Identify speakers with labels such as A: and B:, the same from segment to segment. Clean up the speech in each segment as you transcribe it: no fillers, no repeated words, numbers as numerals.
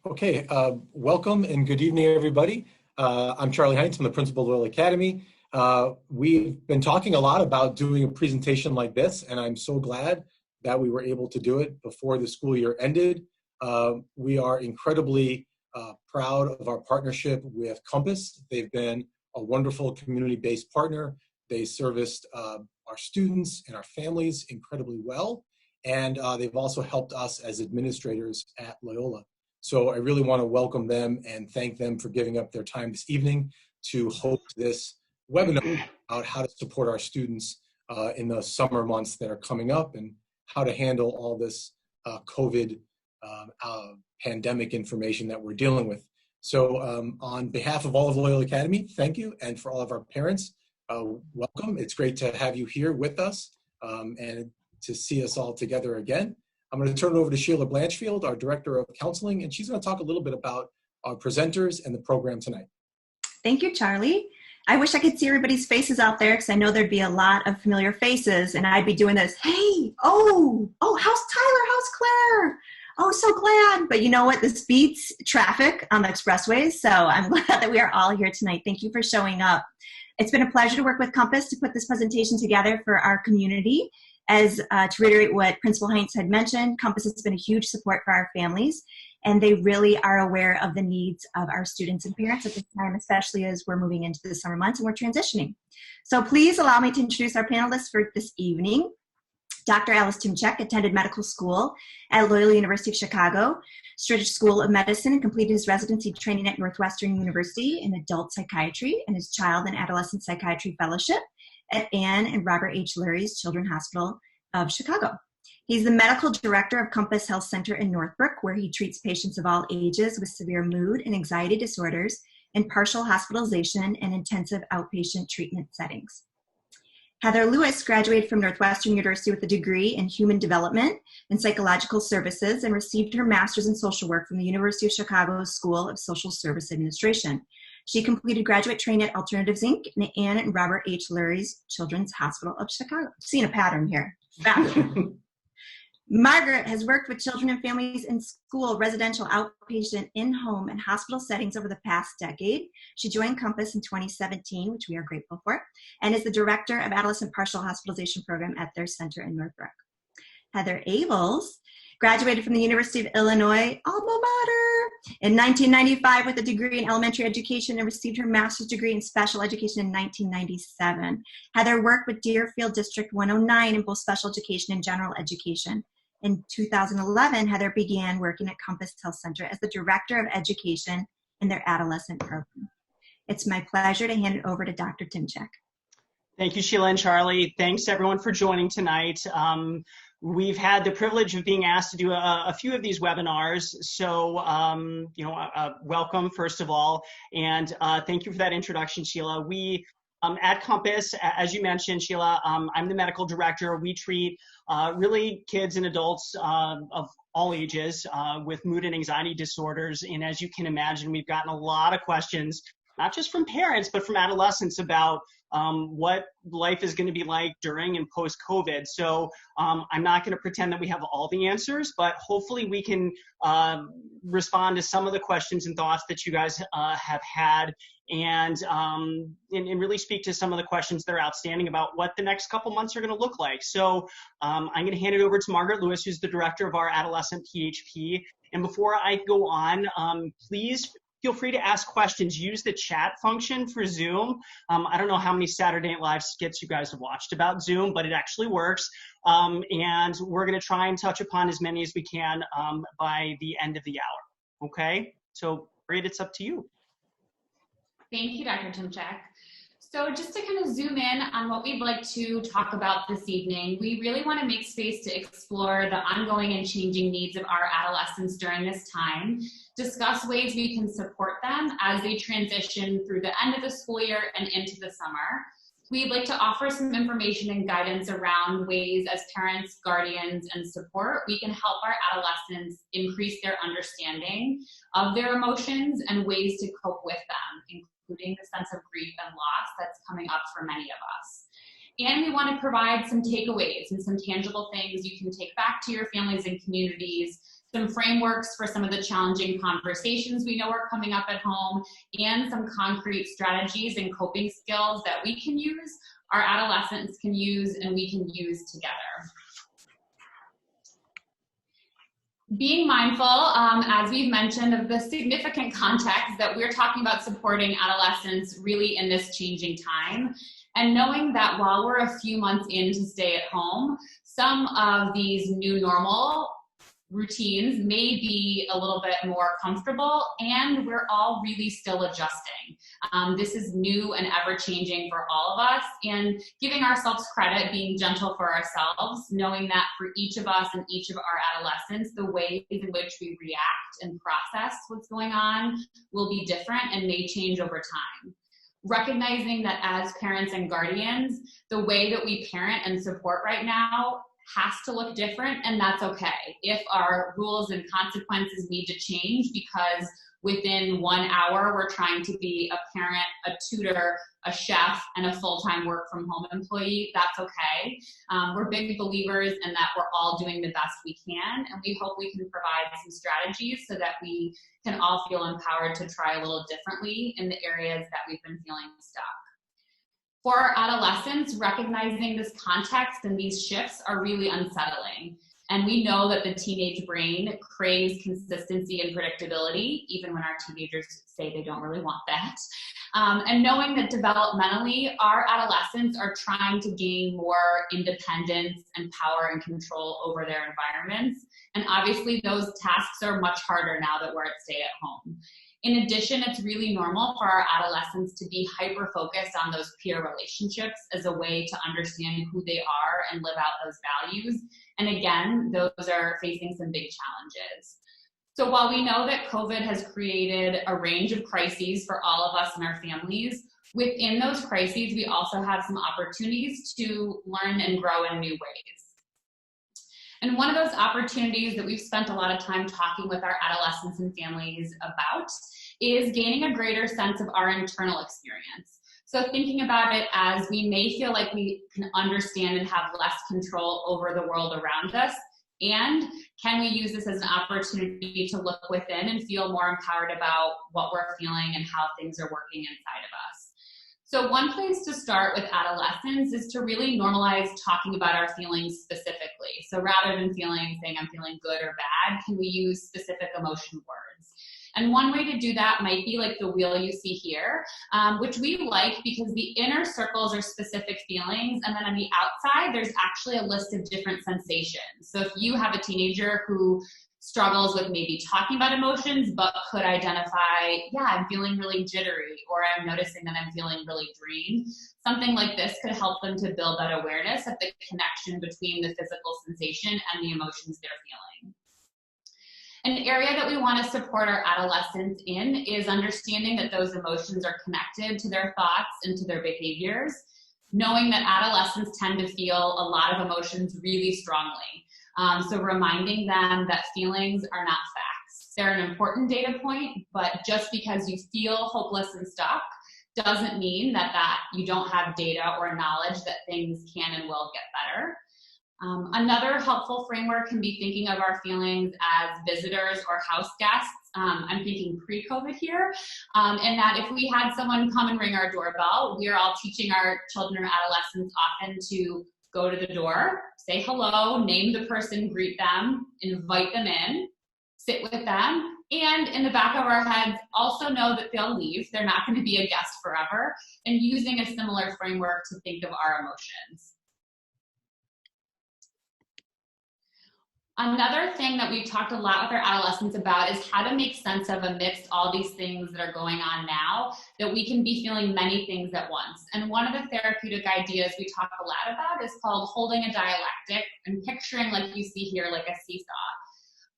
A: Okay, welcome and good evening, everybody. I'm Charlie Heinz from the principal of Loyola Academy. We've been talking a lot about doing a presentation like this, and I'm so glad that we were able to do it before the school year ended. We are incredibly proud of our partnership with Compass. They've been a wonderful community-based partner. They serviced our students and our families incredibly well, and they've also helped us as administrators at Loyola. So I really want to welcome them and thank them for giving up their time this evening to host this webinar about how to support our students in the summer months that are coming up and how to handle all this COVID pandemic information that we're dealing with. So on behalf of all of Loyola Academy, thank you. And for all of our parents, welcome. It's great to have you here with us and to see us all together again. I'm going to turn it over to Sheila Blanchfield, our Director of Counseling, and she's going to talk a little bit about our presenters and the program tonight.
B: Thank you, Charlie. I wish I could see everybody's faces out there because I know there'd be a lot of familiar faces and I'd be doing this, hey, oh, how's Tyler, how's Claire? Oh, so glad. But you know what? This beats traffic on the expressways, so I'm glad that we are all here tonight. Thank you for showing up. It's been a pleasure to work with Compass to put this presentation together for our community. As to reiterate what Principal Heinz had mentioned, Compass has been a huge support for our families, and they really are aware of the needs of our students and parents at this time, especially as we're moving into the summer months and we're transitioning. So please allow me to introduce our panelists for this evening. Dr. Alice Timchek attended medical school at Loyola University of Chicago, Stritch School of Medicine, and completed his residency training at Northwestern University in adult psychiatry and his child and adolescent psychiatry fellowship at Ann and Robert H. Lurie's Children's Hospital of Chicago. He's the medical director of Compass Health Center in Northbrook, where he treats patients of all ages with severe mood and anxiety disorders in partial hospitalization and intensive outpatient treatment settings. Heather Lewis graduated from Northwestern University with a degree in human development and psychological services and received her master's in social work from the University of Chicago School of Social Service Administration. She completed graduate training at Alternatives Inc. and Ann and Robert H. Lurie's Children's Hospital of Chicago. Seeing a pattern here. Margaret has worked with children and families in school, residential, outpatient, in-home, and hospital settings over the past decade. She joined Compass in 2017, which we are grateful for, and is the director of Adolescent Partial Hospitalization Program at their center in Northbrook. Heather Avels graduated from the University of Illinois, alma mater, in 1995 with a degree in elementary education and received her master's degree in special education in 1997. Heather worked with Deerfield District 109 in both special education and general education. In 2011, Heather began working at Compass Health Center as the Director of Education in their adolescent program. It's my pleasure to hand it over to Dr. Timchek.
C: Thank you, Sheila and Charlie. Thanks, everyone, for joining tonight. We've had the privilege of being asked to do a few of these webinars, so welcome, first of all, and thank you for that introduction, Sheila. We, at Compass, as you mentioned, Sheila, I'm the medical director. We treat really kids and adults of all ages with mood and anxiety disorders, and as you can imagine, we've gotten a lot of questions, not just from parents, but from adolescents about what life is going to be like during and post-COVID. So I'm not going to pretend that we have all the answers, but hopefully we can respond to some of the questions and thoughts that you guys have had and really speak to some of the questions that are outstanding about what the next couple months are going to look like. So I'm going to hand it over to Margaret Lewis, who's the director of our adolescent PHP. And before I go on, please feel free to ask questions. Use the chat function for Zoom. I don't know how many Saturday Night Live skits you guys have watched about Zoom, but it actually works. And we're going to try and touch upon as many as we can by the end of the hour. Okay? So, Margaret, it's up to you.
D: Thank you, Dr. Timchek. So just to kind of zoom in on what we'd like to talk about this evening, we really want to make space to explore the ongoing and changing needs of our adolescents during this time, discuss ways we can support them as they transition through the end of the school year and into the summer. We'd like to offer some information and guidance around ways as parents, guardians, and support, we can help our adolescents increase their understanding of their emotions and ways to cope with them, including the sense of grief and loss that's coming up for many of us. And we want to provide some takeaways and some tangible things you can take back to your families and communities some frameworks for some of the challenging conversations we know are coming up at home, and some concrete strategies and coping skills that we can use, our adolescents can use, and we can use together. Being mindful, as we've mentioned, of the significant context that we're talking about supporting adolescents really in this changing time, and knowing that while we're a few months in to stay at home, some of these new normal routines may be a little bit more comfortable, and we're all really still adjusting. This is new and ever-changing for all of us, and giving ourselves credit, being gentle for ourselves, knowing that for each of us and each of our adolescents, the ways in which we react and process what's going on will be different and may change over time. Recognizing that as parents and guardians, the way that we parent and support right now has to look different, and that's okay. If our rules and consequences need to change because within 1 hour we're trying to be a parent, a tutor, a chef, and a full-time work-from-home employee, that's okay. We're big believers in that we're all doing the best we can, and we hope we can provide some strategies so that we can all feel empowered to try a little differently in the areas that we've been feeling stuck. For our adolescents, recognizing this context and these shifts are really unsettling. And we know that the teenage brain craves consistency and predictability, even when our teenagers say they don't really want that. And knowing that developmentally, our adolescents are trying to gain more independence and power and control over their environments. And obviously those tasks are much harder now that we're at stay at home. In addition, it's really normal for our adolescents to be hyper-focused on those peer relationships as a way to understand who they are and live out those values. And again, those are facing some big challenges. So while we know that COVID has created a range of crises for all of us and our families, within those crises, we also have some opportunities to learn and grow in new ways. And one of those opportunities that we've spent a lot of time talking with our adolescents and families about is gaining a greater sense of our internal experience. So thinking about it as we may feel like we can understand and have less control over the world around us, and can we use this as an opportunity to look within and feel more empowered about what we're feeling and how things are working inside of us. So one place to start with adolescents is to really normalize talking about our feelings specifically. So rather than saying I'm feeling good or bad, can we use specific emotion words? And one way to do that might be like the wheel you see here, which we like because the inner circles are specific feelings, and then on the outside, there's actually a list of different sensations. So if you have a teenager who struggles with maybe talking about emotions, but could identify, yeah, I'm feeling really jittery, or I'm noticing that I'm feeling really drained. Something like this could help them to build that awareness of the connection between the physical sensation and the emotions they're feeling. An area that we want to support our adolescents in is understanding that those emotions are connected to their thoughts and to their behaviors, knowing that adolescents tend to feel a lot of emotions really strongly. So reminding them that feelings are not facts. They're an important data point, but just because you feel hopeless and stuck doesn't mean that you don't have data or knowledge that things can and will get better. Another helpful framework can be thinking of our feelings as visitors or house guests. I'm thinking pre-COVID here, and that if we had someone come and ring our doorbell, we are all teaching our children or adolescents often to go to the door, say hello, name the person, greet them, invite them in, sit with them, and in the back of our heads, also know that they'll leave. They're not going to be a guest forever, and using a similar framework to think of our emotions. Another thing that we've talked a lot with our adolescents about is how to make sense of amidst all these things that are going on now, that we can be feeling many things at once. And one of the therapeutic ideas we talk a lot about is called holding a dialectic and picturing, like you see here, like a seesaw.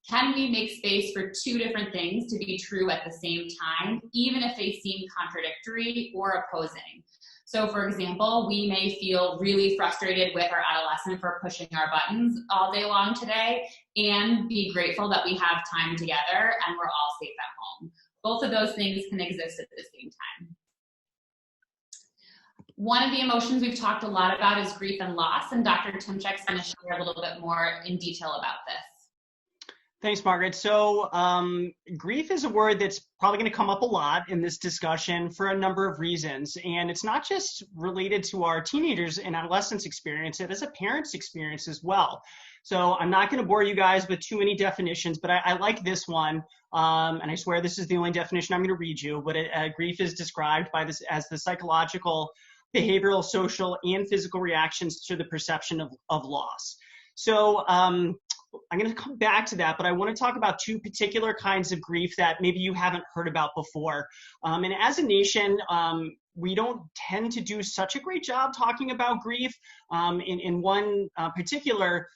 D: Can we make space for two different things to be true at the same time, even if they seem contradictory or opposing? So for example, we may feel really frustrated with our adolescent for pushing our buttons all day long today and be grateful that we have time together and we're all safe at home. Both of those things can exist at the same time. One of the emotions we've talked a lot about is grief and loss, and Dr. Timchak's going to share a little bit more in detail about this.
C: Thanks, Margaret. So grief is a word that's probably going to come up a lot in this discussion for a number of reasons. And it's not just related to our teenagers and adolescents experience, it is a parent's experience as well. So I'm not going to bore you guys with too many definitions, but I like this one. And I swear this is the only definition I'm going to read you, but grief is described by this as the psychological, behavioral, social, and physical reactions to the perception of loss. So I'm going to come back to that, but I want to talk about two particular kinds of grief that maybe you haven't heard about before. And as a nation, we don't tend to do such a great job talking about grief. In one particular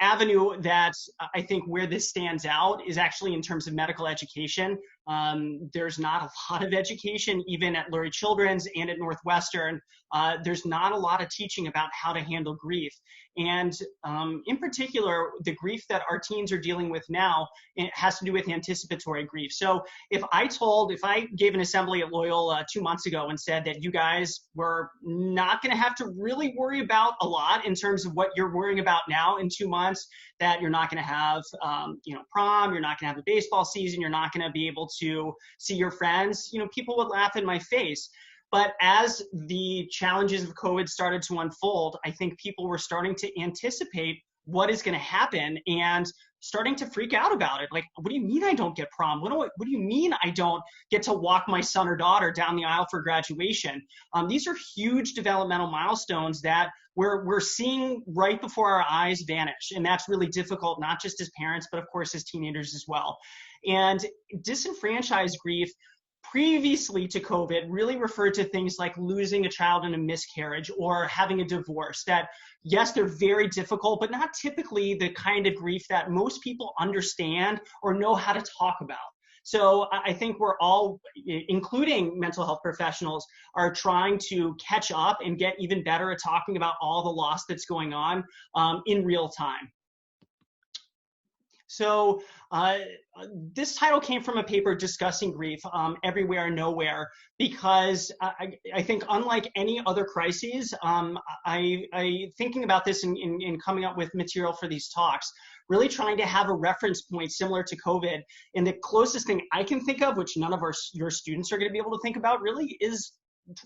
C: avenue that I think where this stands out is actually in terms of medical education. There's not a lot of education, even at Lurie Children's and at Northwestern. There's not a lot of teaching about how to handle grief. And in particular, the grief that our teens are dealing with now, it has to do with anticipatory grief. So if I gave an assembly at Loyola 2 months ago and said that you guys were not going to have to really worry about a lot in terms of what you're worrying about now in 2 months, that you're not going to have, prom, you're not going to have a baseball season, you're not going to be able to see your friends, people would laugh in my face. But as the challenges of COVID started to unfold, I think people were starting to anticipate what is going to happen and starting to freak out about it. Like, what do you mean I don't get prom? What do you mean I don't get to walk my son or daughter down the aisle for graduation? These are huge developmental milestones that we're seeing right before our eyes vanish. And that's really difficult, not just as parents, but of course as teenagers as well. And disenfranchised grief previously to COVID really referred to things like losing a child in a miscarriage or having a divorce that, yes, they're very difficult, but not typically the kind of grief that most people understand or know how to talk about. So I think we're all, including mental health professionals, are trying to catch up and get even better at talking about all the loss that's going on in real time. So this title came from a paper discussing grief, Everywhere, Nowhere, because I think unlike any other crises, thinking about this in coming up with material for these talks, really trying to have a reference point similar to COVID. And the closest thing I can think of, which none of your students are going to be able to think about really, is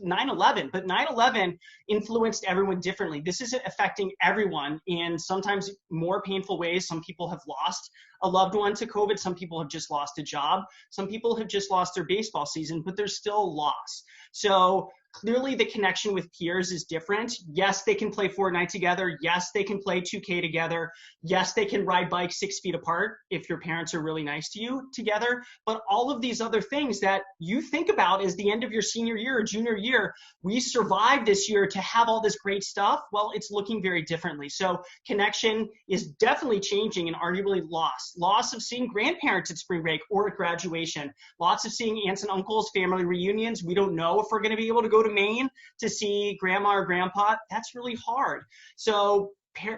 C: 9/11, but 9/11 influenced everyone differently. This is affecting everyone in sometimes more painful ways. Some people have lost a loved one to COVID. Some people have just lost a job. Some people have just lost their baseball season, but there's still loss. So clearly the connection with peers is different. Yes, they can play Fortnite together. Yes, they can play 2K together. Yes, they can ride bikes 6 feet apart if your parents are really nice to you together. But all of these other things that you think about as the end of your senior year or junior year, we survived this year to have all this great stuff. Well, it's looking very differently. So connection is definitely changing and arguably loss. Loss of seeing grandparents at spring break or at graduation. Lots of seeing aunts and uncles, family reunions. We don't know if we're going to be able to go to Maine to see grandma or grandpa. That's really hard. So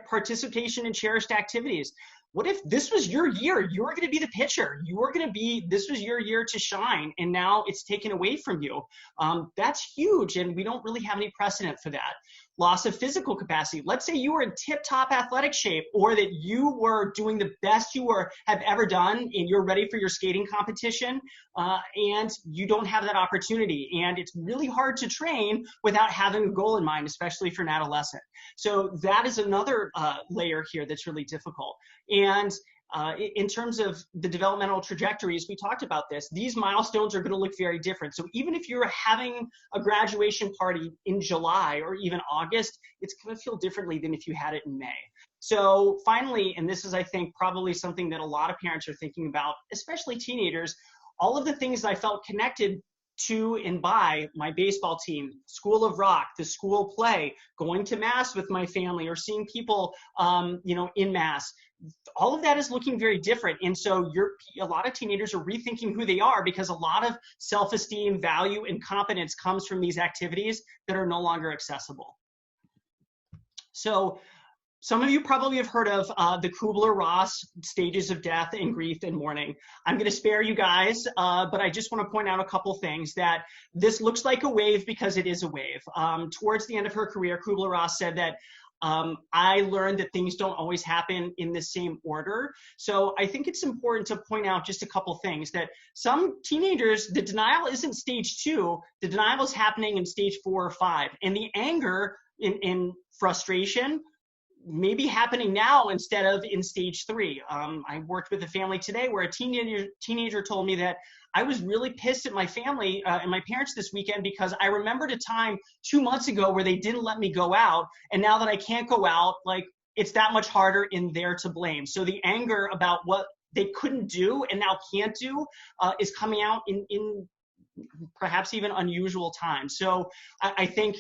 C: participation in cherished activities. What if this was your year? You were going to be the pitcher. This was your year to shine, and now it's taken away from you. That's huge, and we don't really have any precedent for that. Loss of physical capacity. Let's say you were in tip-top athletic shape, or that you were doing the best you have ever done, and you're ready for your skating competition, and you don't have that opportunity. And it's really hard to train without having a goal in mind, especially for an adolescent. So that is another layer here that's really difficult. And in terms of the developmental trajectories, we talked about this. These milestones are going to look very different. So even if you're having a graduation party in July or even August, it's going to feel differently than if you had it in May. So finally, and this is, I think, probably something that a lot of parents are thinking about, especially teenagers, all of the things I felt connected to and by my baseball team, School of Rock, the school play, going to mass with my family, or seeing people, in mass. All of that is looking very different. And so a lot of teenagers are rethinking who they are, because a lot of self-esteem, value, and competence comes from these activities that are no longer accessible. So some of you probably have heard of the Kubler-Ross stages of death and grief and mourning. I'm going to spare you guys, but I just want to point out a couple things. That this looks like a wave because it is a wave. Towards the end of her career, Kubler-Ross said that I learned that things don't always happen in the same order. So I think it's important to point out just a couple things, that some teenagers, the denial isn't stage 2, the denial is happening in stage 4 or 5. And the anger in frustration may be happening now instead of in stage 3. I worked with a family today where a teenager told me that I was really pissed at my family and my parents this weekend because I remembered a time 2 months ago where they didn't let me go out. And now that I can't go out, like, it's that much harder and they're to blame. So the anger about what they couldn't do and now can't do is coming out in perhaps even unusual times. So I think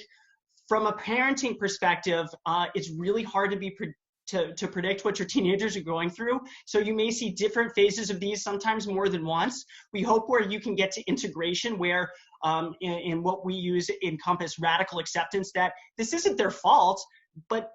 C: from a parenting perspective, it's really hard to predict what your teenagers are going through. So you may see different phases of these, sometimes more than once. We hope where you can get to integration, where in what we use encompass radical acceptance, that this isn't their fault, but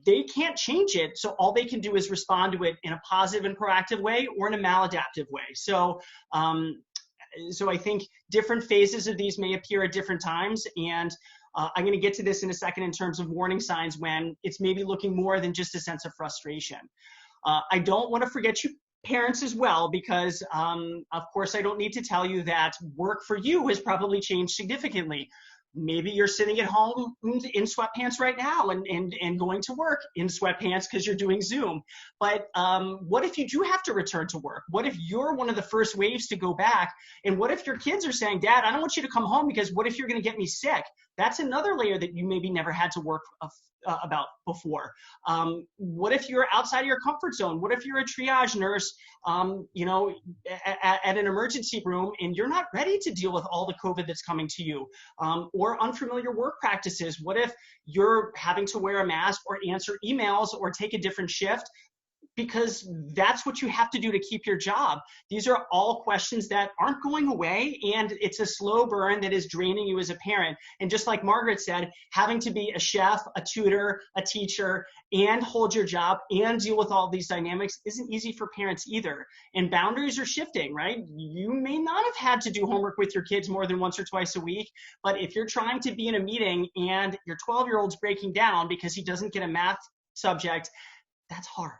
C: they can't change it. So all they can do is respond to it in a positive and proactive way or in a maladaptive way. So I think different phases of these may appear at different times. And I'm going to get to this in a second in terms of warning signs when it's maybe looking more than just a sense of frustration. I don't want to forget you parents as well, because of course I don't need to tell you that work for you has probably changed significantly. Maybe you're sitting at home in sweatpants right now and going to work in sweatpants because you're doing Zoom. But what if you do have to return to work? What if you're one of the first waves to go back? And what if your kids are saying, Dad, I don't want you to come home because what if you're going to get me sick? That's another layer that you maybe never had to work about before. What if you're outside of your comfort zone? What if you're a triage nurse, at an emergency room and you're not ready to deal with all the COVID that's coming to you, or unfamiliar work practices? What if you're having to wear a mask or answer emails or take a different shift because that's what you have to do to keep your job? These are all questions that aren't going away, and it's a slow burn that is draining you as a parent. And just like Margaret said, having to be a chef, a tutor, a teacher, and hold your job and deal with all these dynamics isn't easy for parents either. And boundaries are shifting, right? You may not have had to do homework with your kids more than once or twice a week, but if you're trying to be in a meeting and your 12-year-old's breaking down because he doesn't get a math subject, that's hard.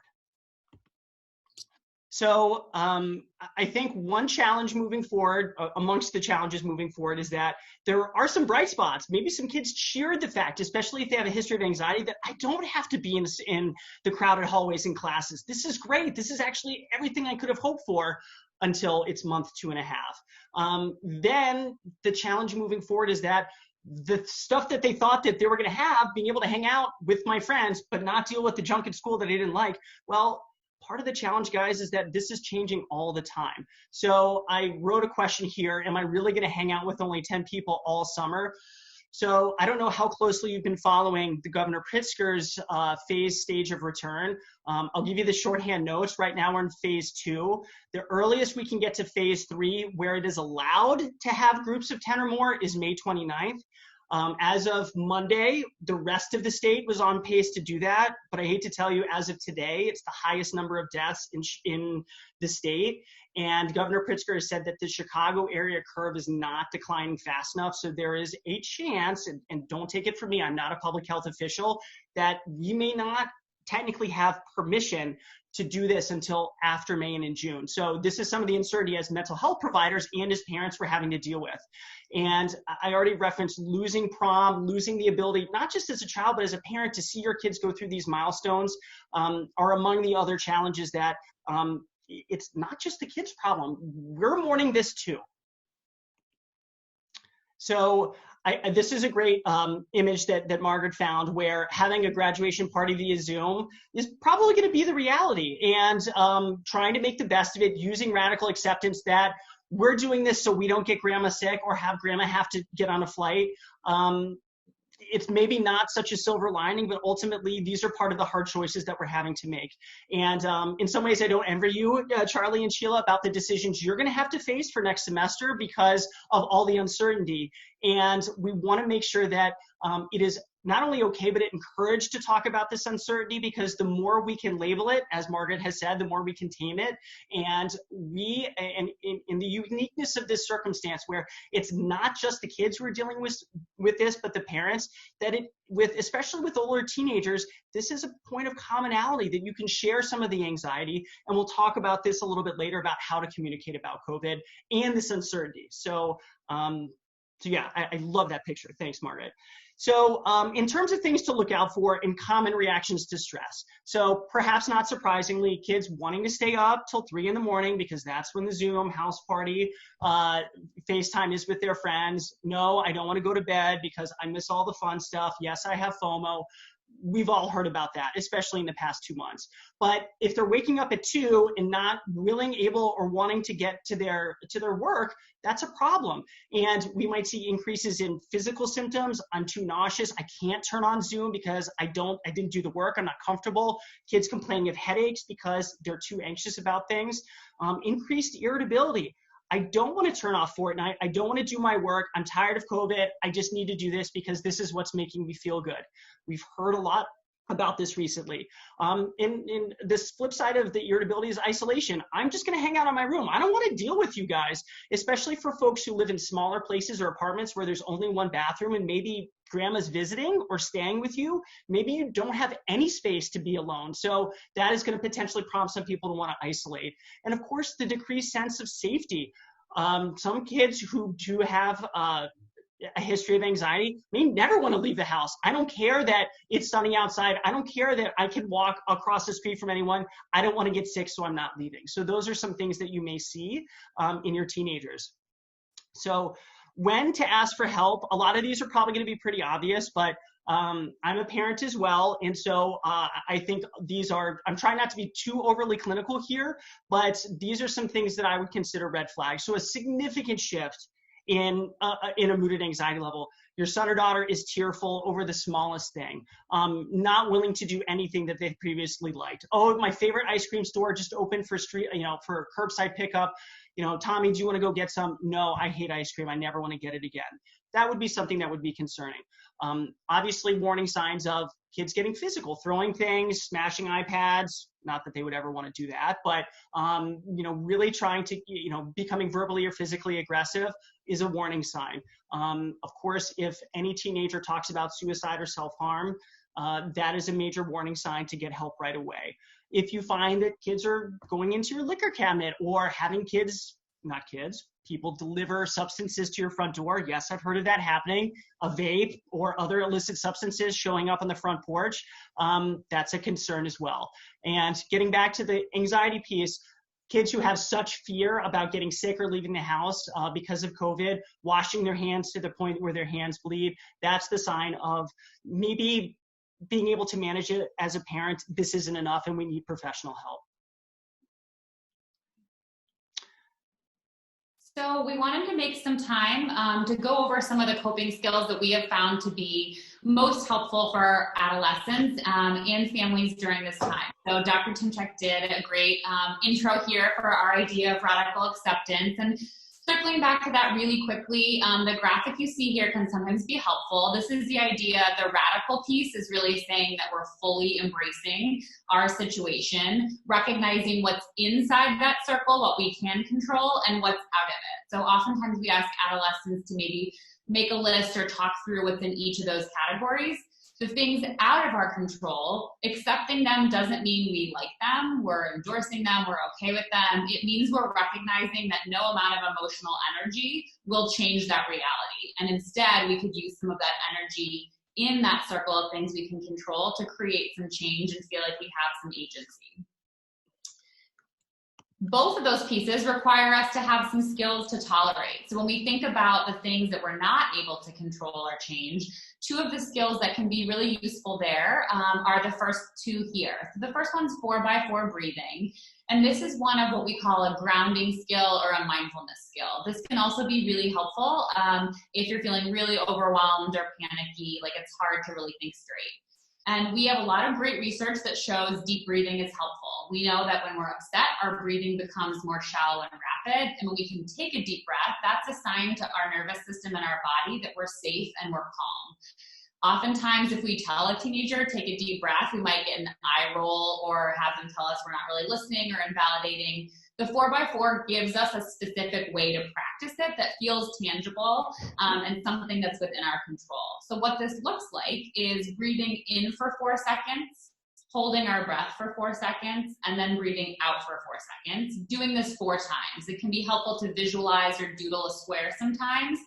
C: So I think one challenge moving forward, amongst the challenges moving forward, is that there are some bright spots. Maybe some kids cheered the fact, especially if they have a history of anxiety, that I don't have to be in the crowded hallways in classes. This is great. This is actually everything I could have hoped for until it's month 2.5. Then the challenge moving forward is that the stuff that they thought that they were going to have, being able to hang out with my friends, but not deal with the junk at school that I didn't like, well, part of the challenge, guys, is that this is changing all the time. So I wrote a question here. Am I really going to hang out with only 10 people all summer? So I don't know how closely you've been following the Governor Pritzker's phase stage of return. I'll give you the shorthand notes. Right now we're in phase 2. The earliest we can get to phase 3, where it is allowed to have groups of 10 or more, is May 29th. As of Monday, the rest of the state was on pace to do that. But I hate to tell you, as of today, it's the highest number of deaths in the state. And Governor Pritzker has said that the Chicago area curve is not declining fast enough. So there is a chance, and don't take it from me, I'm not a public health official, that we may not technically have permission to do this until after May and in June. So this is some of the uncertainty as mental health providers and as parents we're having to deal with. And I already referenced losing prom, losing the ability, not just as a child, but as a parent, to see your kids go through these milestones are among the other challenges that it's not just the kids' problem. We're mourning this too. So this is a great image that Margaret found, where having a graduation party via Zoom is probably going to be the reality, and trying to make the best of it, using radical acceptance that we're doing this so we don't get grandma sick or have grandma have to get on a flight. It's maybe not such a silver lining, but ultimately these are part of the hard choices that we're having to make. And in some ways I don't envy you, Charlie and Sheila, about the decisions you're going to have to face for next semester because of all the uncertainty. And we want to make sure that it is not only okay, but encouraged to talk about this uncertainty, because the more we can label it, as Margaret has said, the more we can tame it. And in the uniqueness of this circumstance, where it's not just the kids who are dealing with this, but the parents, that especially with older teenagers, this is a point of commonality that you can share some of the anxiety. And we'll talk about this a little bit later about how to communicate about COVID and this uncertainty. So yeah, I love that picture. Thanks, Margaret. So in terms of things to look out for in common reactions to stress. So perhaps not surprisingly, kids wanting to stay up till 3 in the morning because that's when the Zoom house party FaceTime is with their friends. No, I don't want to go to bed because I miss all the fun stuff. Yes, I have FOMO. We've all heard about that, especially in the past 2 months. But if they're waking up at 2 and not willing, able, or wanting to get to their work, that's a problem. And we might see increases in physical symptoms. I'm too nauseous. I can't turn on Zoom because I didn't do the work. I'm not comfortable. Kids complaining of headaches because they're too anxious about things. Increased irritability. I don't want to turn off Fortnite. I don't want to do my work. I'm tired of COVID. I just need to do this because this is what's making me feel good. We've heard a lot about this recently. In this flip side of the irritability is isolation. I'm just going to hang out in my room. I don't want to deal with you guys, especially for folks who live in smaller places or apartments where there's only one bathroom and maybe grandma's visiting or staying with you. Maybe you don't have any space to be alone. So that is going to potentially prompt some people to want to isolate. And of course, the decreased sense of safety. Some kids who do have a history of anxiety may never want to leave the house. I don't care that it's sunny outside. I don't care that I can walk across the street from anyone. I don't want to get sick, so I'm not leaving. So those are some things that you may see in your teenagers. So when to ask for help, a lot of these are probably going to be pretty obvious, but I'm a parent as well. And so I think I'm trying not to be too overly clinical here, but these are some things that I would consider red flags. So a significant shift in a mood and anxiety level. Your son or daughter is tearful over the smallest thing, not willing to do anything that they've previously liked. Oh, my favorite ice cream store just opened for for curbside pickup. Tommy, do you want to go get some? No, I hate ice cream. I never want to get it again. That would be something that would be concerning. Obviously, warning signs of kids getting physical, throwing things, smashing iPads. Not that they would ever want to do that, but really trying to, becoming verbally or physically aggressive is a warning sign. Of course, if any teenager talks about suicide or self-harm, that is a major warning sign to get help right away. If you find that kids are going into your liquor cabinet or having people deliver substances to your front door. Yes, I've heard of that happening. A vape or other illicit substances showing up on the front porch. That's a concern as well. And getting back to the anxiety piece, kids who have such fear about getting sick or leaving the house because of COVID, washing their hands to the point where their hands bleed, that's the sign of maybe being able to manage it as a parent. This isn't enough and we need professional help.
D: So we wanted to make some time to go over some of the coping skills that we have found to be most helpful for adolescents and families during this time. So Dr. Timchak did a great intro here for our idea of radical acceptance. And circling back to that really quickly, the graphic you see here can sometimes be helpful. This is the idea. The radical piece is really saying that we're fully embracing our situation, recognizing what's inside that circle, what we can control, and what's out of it. So oftentimes we ask adolescents to maybe make a list or talk through what's in each of those categories. The things out of our control, accepting them doesn't mean we like them, we're endorsing them, we're okay with them. It means we're recognizing that no amount of emotional energy will change that reality. And instead, we could use some of that energy in that circle of things we can control to create some change and feel like we have some agency. Both of those pieces require us to have some skills to tolerate. So when we think about the things that we're not able to control or change, two of the skills that can be really useful there are the first two here. So the first one's 4x4 breathing. And this is one of what we call a grounding skill or a mindfulness skill. This can also be really helpful if you're feeling really overwhelmed or panicky, like it's hard to really think straight. And we have a lot of great research that shows deep breathing is helpful. We know that when we're upset, our breathing becomes more shallow and rapid. And when we can take a deep breath, that's a sign to our nervous system and our body that we're safe and we're calm. Oftentimes, if we tell a teenager, take a deep breath, we might get an eye roll or have them tell us we're not really listening or invalidating. The 4x4 gives us a specific way to practice it that feels tangible and something that's within our control. So what this looks like is breathing in for 4 seconds, holding our breath for 4 seconds, and then breathing out for 4 seconds. Doing this 4 times. It can be helpful to visualize or doodle a square sometimes.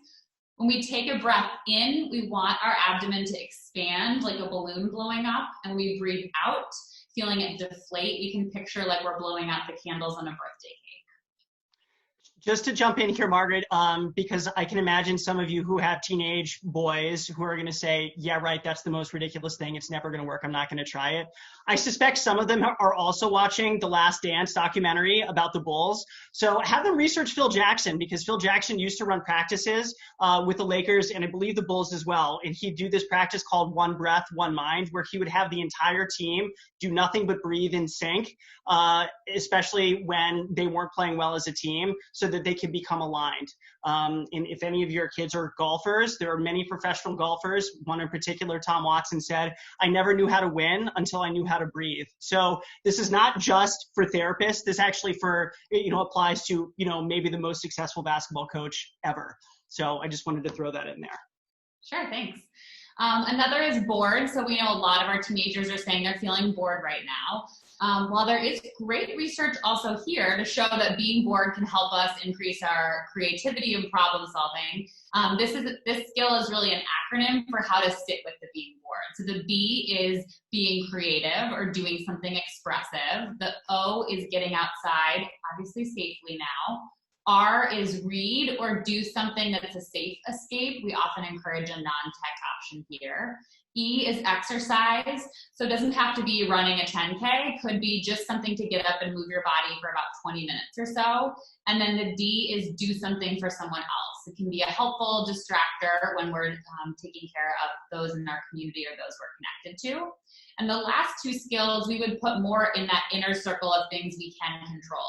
D: When we take a breath in, we want our abdomen to expand like a balloon blowing up, and we breathe out, feeling it deflate. We can picture like we're blowing out the candles on a birthday cake.
C: Just to jump in here, Margaret, because I can imagine some of you who have teenage boys who are going to say, yeah, right, that's the most ridiculous thing. It's never going to work. I'm not going to try it. I suspect some of them are also watching the Last Dance documentary about the Bulls. So have them research Phil Jackson, because Phil Jackson used to run practices with the Lakers and I believe the Bulls as well. And he'd do this practice called One Breath, One Mind, where he would have the entire team do nothing but breathe in sync, especially when they weren't playing well as a team, so that they can become aligned. And if any of your kids are golfers, there are many professional golfers. One in particular, Tom Watson, said, I never knew how to win until I knew how to breathe. So this is not just for therapists. This actually applies to, maybe the most successful basketball coach ever. So I just wanted to throw that in there.
D: Sure, thanks. Another is bored. So we know a lot of our teenagers are saying they're feeling bored right now. While there is great research also here to show that being bored can help us increase our creativity and problem solving, this skill is really an acronym for how to sit with the being bored. So the B is being creative or doing something expressive. The O is getting outside, obviously safely now. R is read or do something that's a safe escape. We often encourage a non-tech option here. E is exercise. So it doesn't have to be running a 10K. It could be just something to get up and move your body for about 20 minutes or so. And then the D is do something for someone else. It can be a helpful distractor when we're taking care of those in our community or those we're connected to. And the last 2 skills we would put more in that inner circle of things we can control.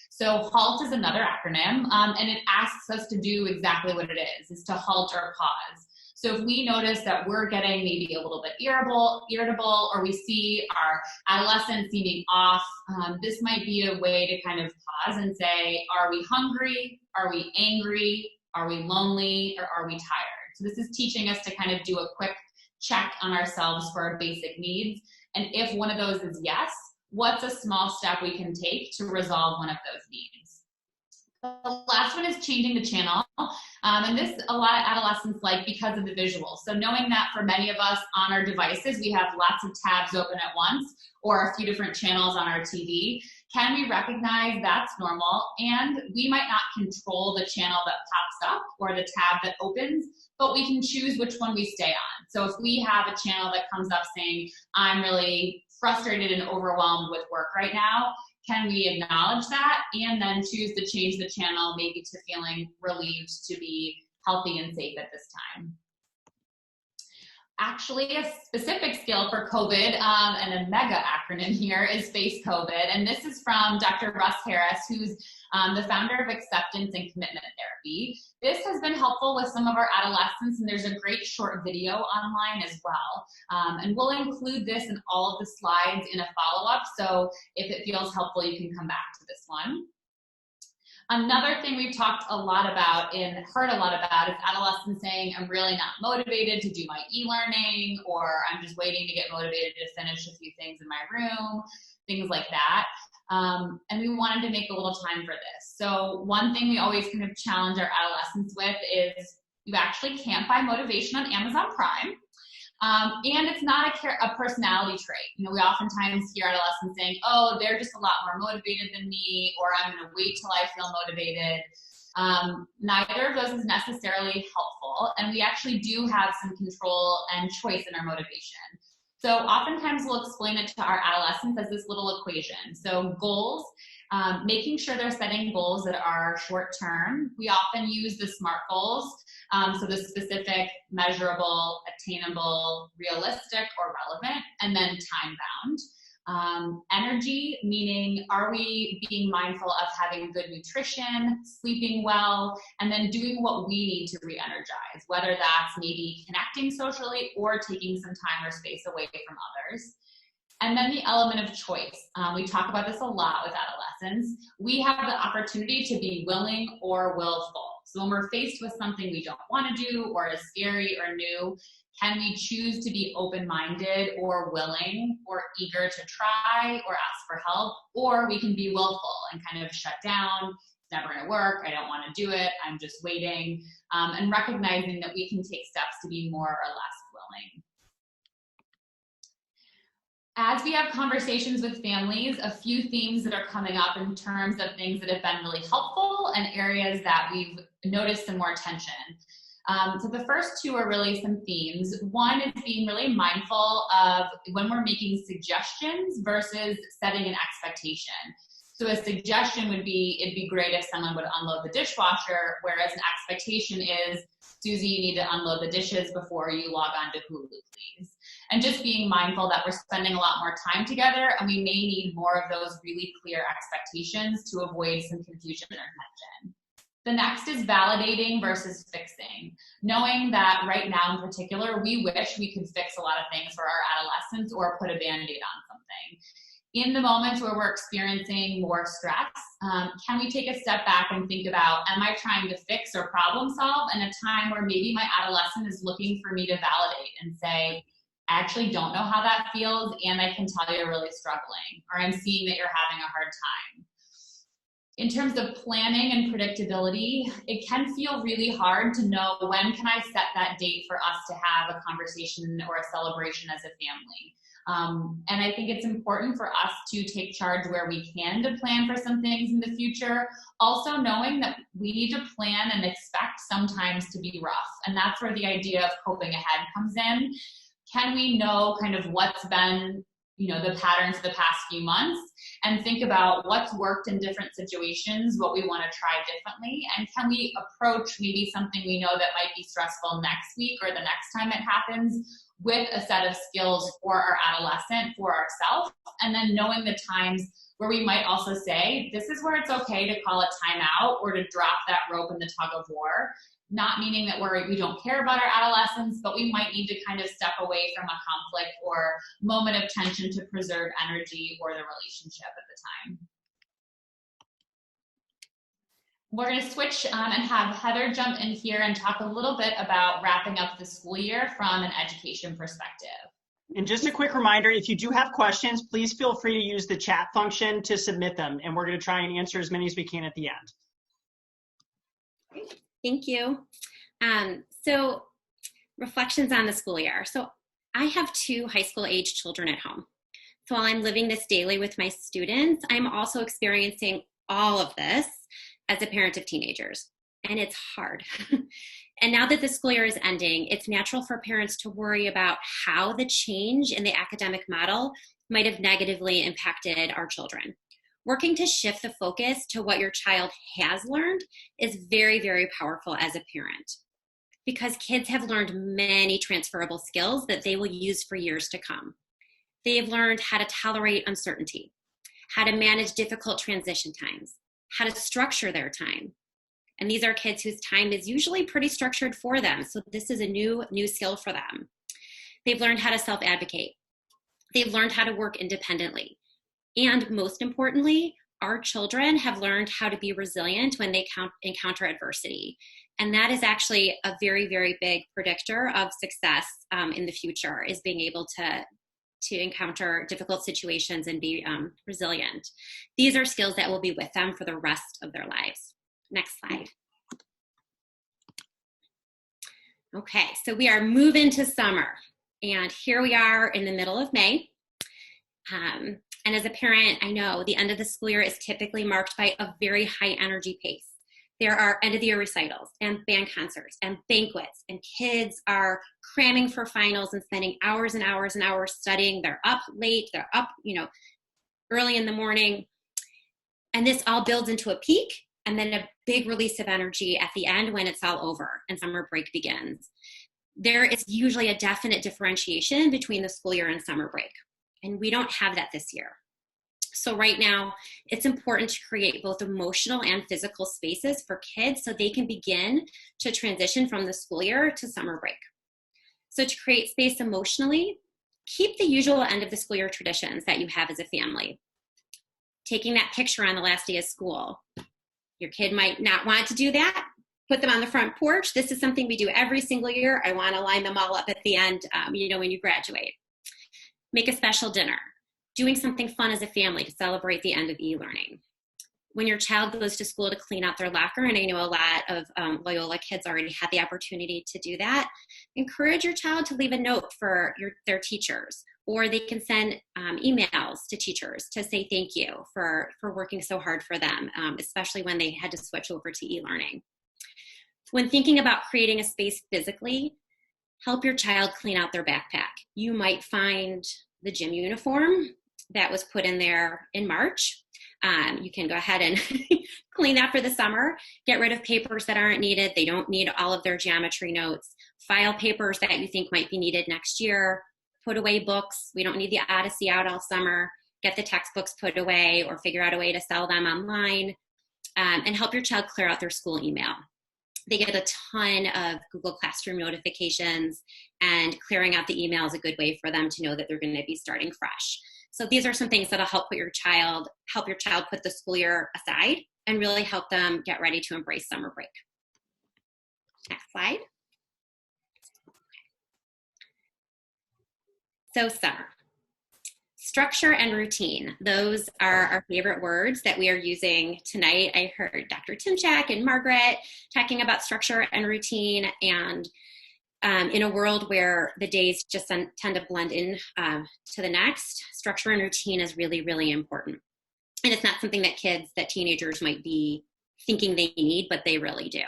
D: So HALT is another acronym, and it asks us to do exactly what it is to halt or pause. So if we notice that we're getting maybe a little bit irritable, or we see our adolescent seeming off, this might be a way to kind of pause and say, are we hungry? Are we angry? Are we lonely? Or are we tired? So this is teaching us to kind of do a quick check on ourselves for our basic needs. And if one of those is yes, what's a small step we can take to resolve one of those needs? The last one is changing the channel. And this a lot of adolescents like because of the visuals. So knowing that for many of us on our devices, we have lots of tabs open at once or a few different channels on our TV. Can we recognize that's normal? And we might not control the channel that pops up or the tab that opens, but we can choose which one we stay on. So if we have a channel that comes up saying, I'm really frustrated and overwhelmed with work right now, can we acknowledge that and then choose to change the channel maybe to feeling relieved to be healthy and safe at this time? Actually, a specific skill for COVID and a mega acronym here is Face COVID. And this is from Dr. Russ Harris, who's the founder of Acceptance and Commitment Therapy. This has been helpful with some of our adolescents, and there's a great short video online as well. And we'll include this in all of the slides in a follow-up, so if it feels helpful, you can come back to this one. Another thing we've talked a lot about and heard a lot about is adolescents saying, I'm really not motivated to do my e-learning, or I'm just waiting to get motivated to finish a few things in my room, things like that. And we wanted to make a little time for this. So one thing we always kind of challenge our adolescents with is you actually can't buy motivation on Amazon Prime. And it's not a personality trait. You know, we oftentimes hear adolescents saying, oh, they're just a lot more motivated than me, or I'm going to wait till I feel motivated. Neither of those is necessarily helpful. And we actually do have some control and choice in our motivation. So oftentimes we'll explain it to our adolescents as this little equation. So goals, making sure they're setting goals that are short term. We often use the SMART goals. So the specific, measurable, attainable, realistic, or relevant, and then time bound. Energy, meaning are we being mindful of having good nutrition, sleeping well, and then doing what we need to re-energize, whether that's maybe connecting socially or taking some time or space away from others. And then the element of choice. We talk about this a lot with adolescents. We have the opportunity to be willing or willful. So when we're faced with something we don't want to do or is scary or new, can we choose to be open-minded or willing or eager to try or ask for help? Or we can be willful and kind of shut down. It's never going to work. I don't want to do it. I'm just waiting. And recognizing that we can take steps to be more or less willing. As we have conversations with families, a few themes that are coming up in terms of things that have been really helpful and areas that we've noticed some more tension. So the first two are really some themes. One is being really mindful of when we're making suggestions versus setting an expectation. So a suggestion would be, it'd be great if someone would unload the dishwasher, whereas an expectation is, Susie, you need to unload the dishes before you log on to Hulu, please. And just being mindful that we're spending a lot more time together and we may need more of those really clear expectations to avoid some confusion or tension. The next is validating versus fixing. Knowing that right now in particular, we wish we could fix a lot of things for our adolescents or put a Band-Aid on something. In the moments where we're experiencing more stress, can we take a step back and think about, am I trying to fix or problem solve in a time where maybe my adolescent is looking for me to validate and say, I actually don't know how that feels and I can tell you're really struggling, or I'm seeing that you're having a hard time. In terms of planning and predictability, it can feel really hard to know when can I set that date for us to have a conversation or a celebration as a family. And I think it's important for us to take charge where we can to plan for some things in the future. Also knowing that we need to plan and expect sometimes to be rough. And that's where the idea of coping ahead comes in. Can we know kind of what's been, the patterns of the past few months and think about what's worked in different situations, what we want to try differently, and can we approach maybe something we know that might be stressful next week or the next time it happens with a set of skills for our adolescent, for ourselves, and then knowing the times where we might also say, this is where it's okay to call a timeout or to drop that rope in the tug of war. Not meaning that we don't care about our adolescents, but we might need to kind of step away from a conflict or moment of tension to preserve energy or the relationship at the time. We're going to switch and have Heather jump in here and talk a little bit about wrapping up the school year from an education perspective.
C: And just a quick reminder, if you do have questions, please feel free to use the chat function to submit them, and we're going to try and answer as many as we can at the end.
E: Great. Thank you. So reflections on the school year. So I have 2 high school age children at home. So while I'm living this daily with my students, I'm also experiencing all of this as a parent of teenagers, and it's hard. And now that the school year is ending, it's natural for parents to worry about how the change in the academic model might have negatively impacted our children. Working to shift the focus to what your child has learned is very, very powerful as a parent, because kids have learned many transferable skills that they will use for years to come. They have learned how to tolerate uncertainty, how to manage difficult transition times, how to structure their time. And these are kids whose time is usually pretty structured for them. So this is a new skill for them. They've learned how to self-advocate. They've learned how to work independently. And most importantly, our children have learned how to be resilient when they encounter adversity. And that is actually a very, very big predictor of success in the future, is being able to encounter difficult situations and be resilient. These are skills that will be with them for the rest of their lives. Next slide. Okay, so we are moving to summer. And here we are in the middle of May. And as a parent, I know the end of the school year is typically marked by a very high energy pace. There are end of the year recitals and band concerts and banquets, and kids are cramming for finals and spending hours and hours and hours studying. They're up late, they're up, early in the morning. And this all builds into a peak and then a big release of energy at the end when it's all over and summer break begins. There is usually a definite differentiation between the school year and summer break. And we don't have that this year. So right now, it's important to create both emotional and physical spaces for kids so they can begin to transition from the school year to summer break. So to create space emotionally, keep the usual end of the school year traditions that you have as a family. Taking that picture on the last day of school. Your kid might not want to do that. Put them on the front porch. This is something we do every single year. I want to line them all up at the end, when you graduate. Make a special dinner. Doing something fun as a family to celebrate the end of e-learning. When your child goes to school to clean out their locker, and I know a lot of Loyola kids already had the opportunity to do that, encourage your child to leave a note for their teachers, or they can send emails to teachers to say thank you for working so hard for them, especially when they had to switch over to e-learning. When thinking about creating a space physically, help your child clean out their backpack. You might find the gym uniform that was put in there in March. You can go ahead and clean that for the summer. Get rid of papers that aren't needed. They don't need all of their geometry notes. File papers that you think might be needed next year. Put away books. We don't need the Odyssey out all summer. Get the textbooks put away or figure out a way to sell them online. And help your child clear out their school email. They get a ton of Google Classroom notifications, and clearing out the email is a good way for them to know that they're going to be starting fresh. So these are some things that'll help your child put the school year aside and really help them get ready to embrace summer break. Next slide. So summer. Structure and routine. Those are our favorite words that we are using tonight. I heard Dr. Timchak and Margaret talking about structure and routine, and in a world where the days just tend to blend in to the next, structure and routine is really, really important. And it's not something that teenagers might be thinking they need, but they really do.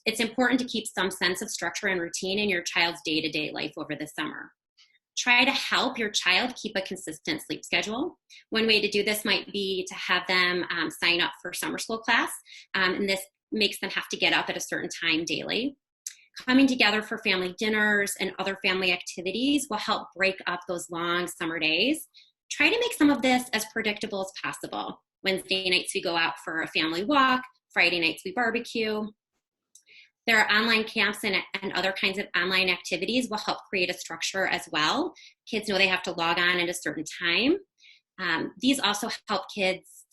E: It's important to keep some sense of structure and routine in your child's day-to-day life over the summer. Try to help your child keep a consistent sleep schedule. One way to do this might be to have them sign up for summer school class, and this makes them have to get up at a certain time daily. Coming together for family dinners and other family activities will help break up those long summer days. Try to make some of this as predictable as possible. Wednesday nights we go out for a family walk, Friday nights we barbecue. There are online camps and other kinds of online activities will help create a structure as well. Kids know they have to log on at a certain time. These also help kids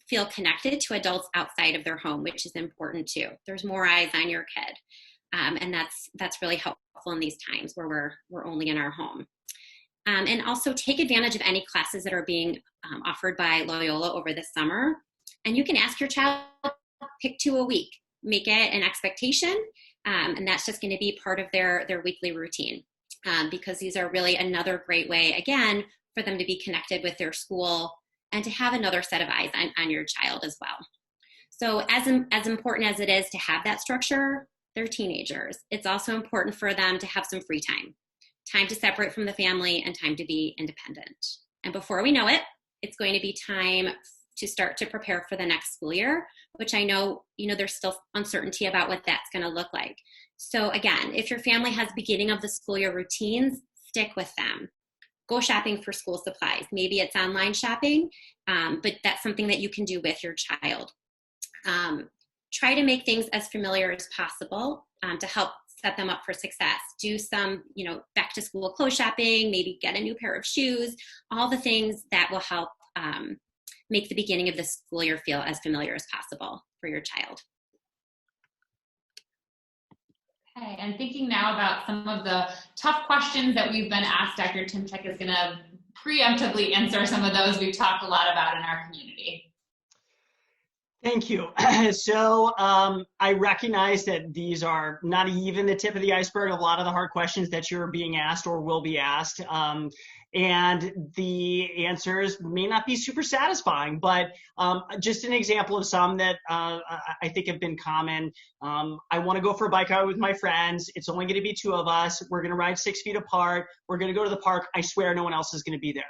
E: feel connected to adults outside of their home, which is important too. There's more eyes on your kid. And that's really helpful in these times where we're only in our home. And also take advantage of any classes that are being offered by Loyola over the summer. And you can ask your child, pick 2 a week. Make it an expectation, and that's just going to be part of their weekly routine, because these are really another great way, again, for them to be connected with their school and to have another set of eyes on your child as well. So as important as it is to have that structure, they're teenagers. It's also important for them to have some free time to separate from the family and time to be independent. And before we know it, it's going to be time to start to prepare for the next school year, which I know, there's still uncertainty about what that's going to look like. So again, if your family has beginning of the school year routines, stick with them. Go shopping for school supplies. Maybe it's online shopping, but that's something that you can do with your child. Try to make things as familiar as possible to help set them up for success. Do some, back to school clothes shopping, maybe get a new pair of shoes, all the things that will help make the beginning of the school year feel as familiar as possible for your child.
D: Okay, and thinking now about some of the tough questions that we've been asked, Dr. Timchak is going to preemptively answer some of those we've talked a lot about in our community.
C: Thank you. So I recognize that these are not even the tip of the iceberg of a lot of the hard questions that you're being asked or will be asked. And the answers may not be super satisfying, but just an example of some that I think have been common. I want to go for a bike ride with my friends. It's only going to be 2 of us. We're going to ride 6 feet apart. We're going to go to the park. I swear no one else is going to be there.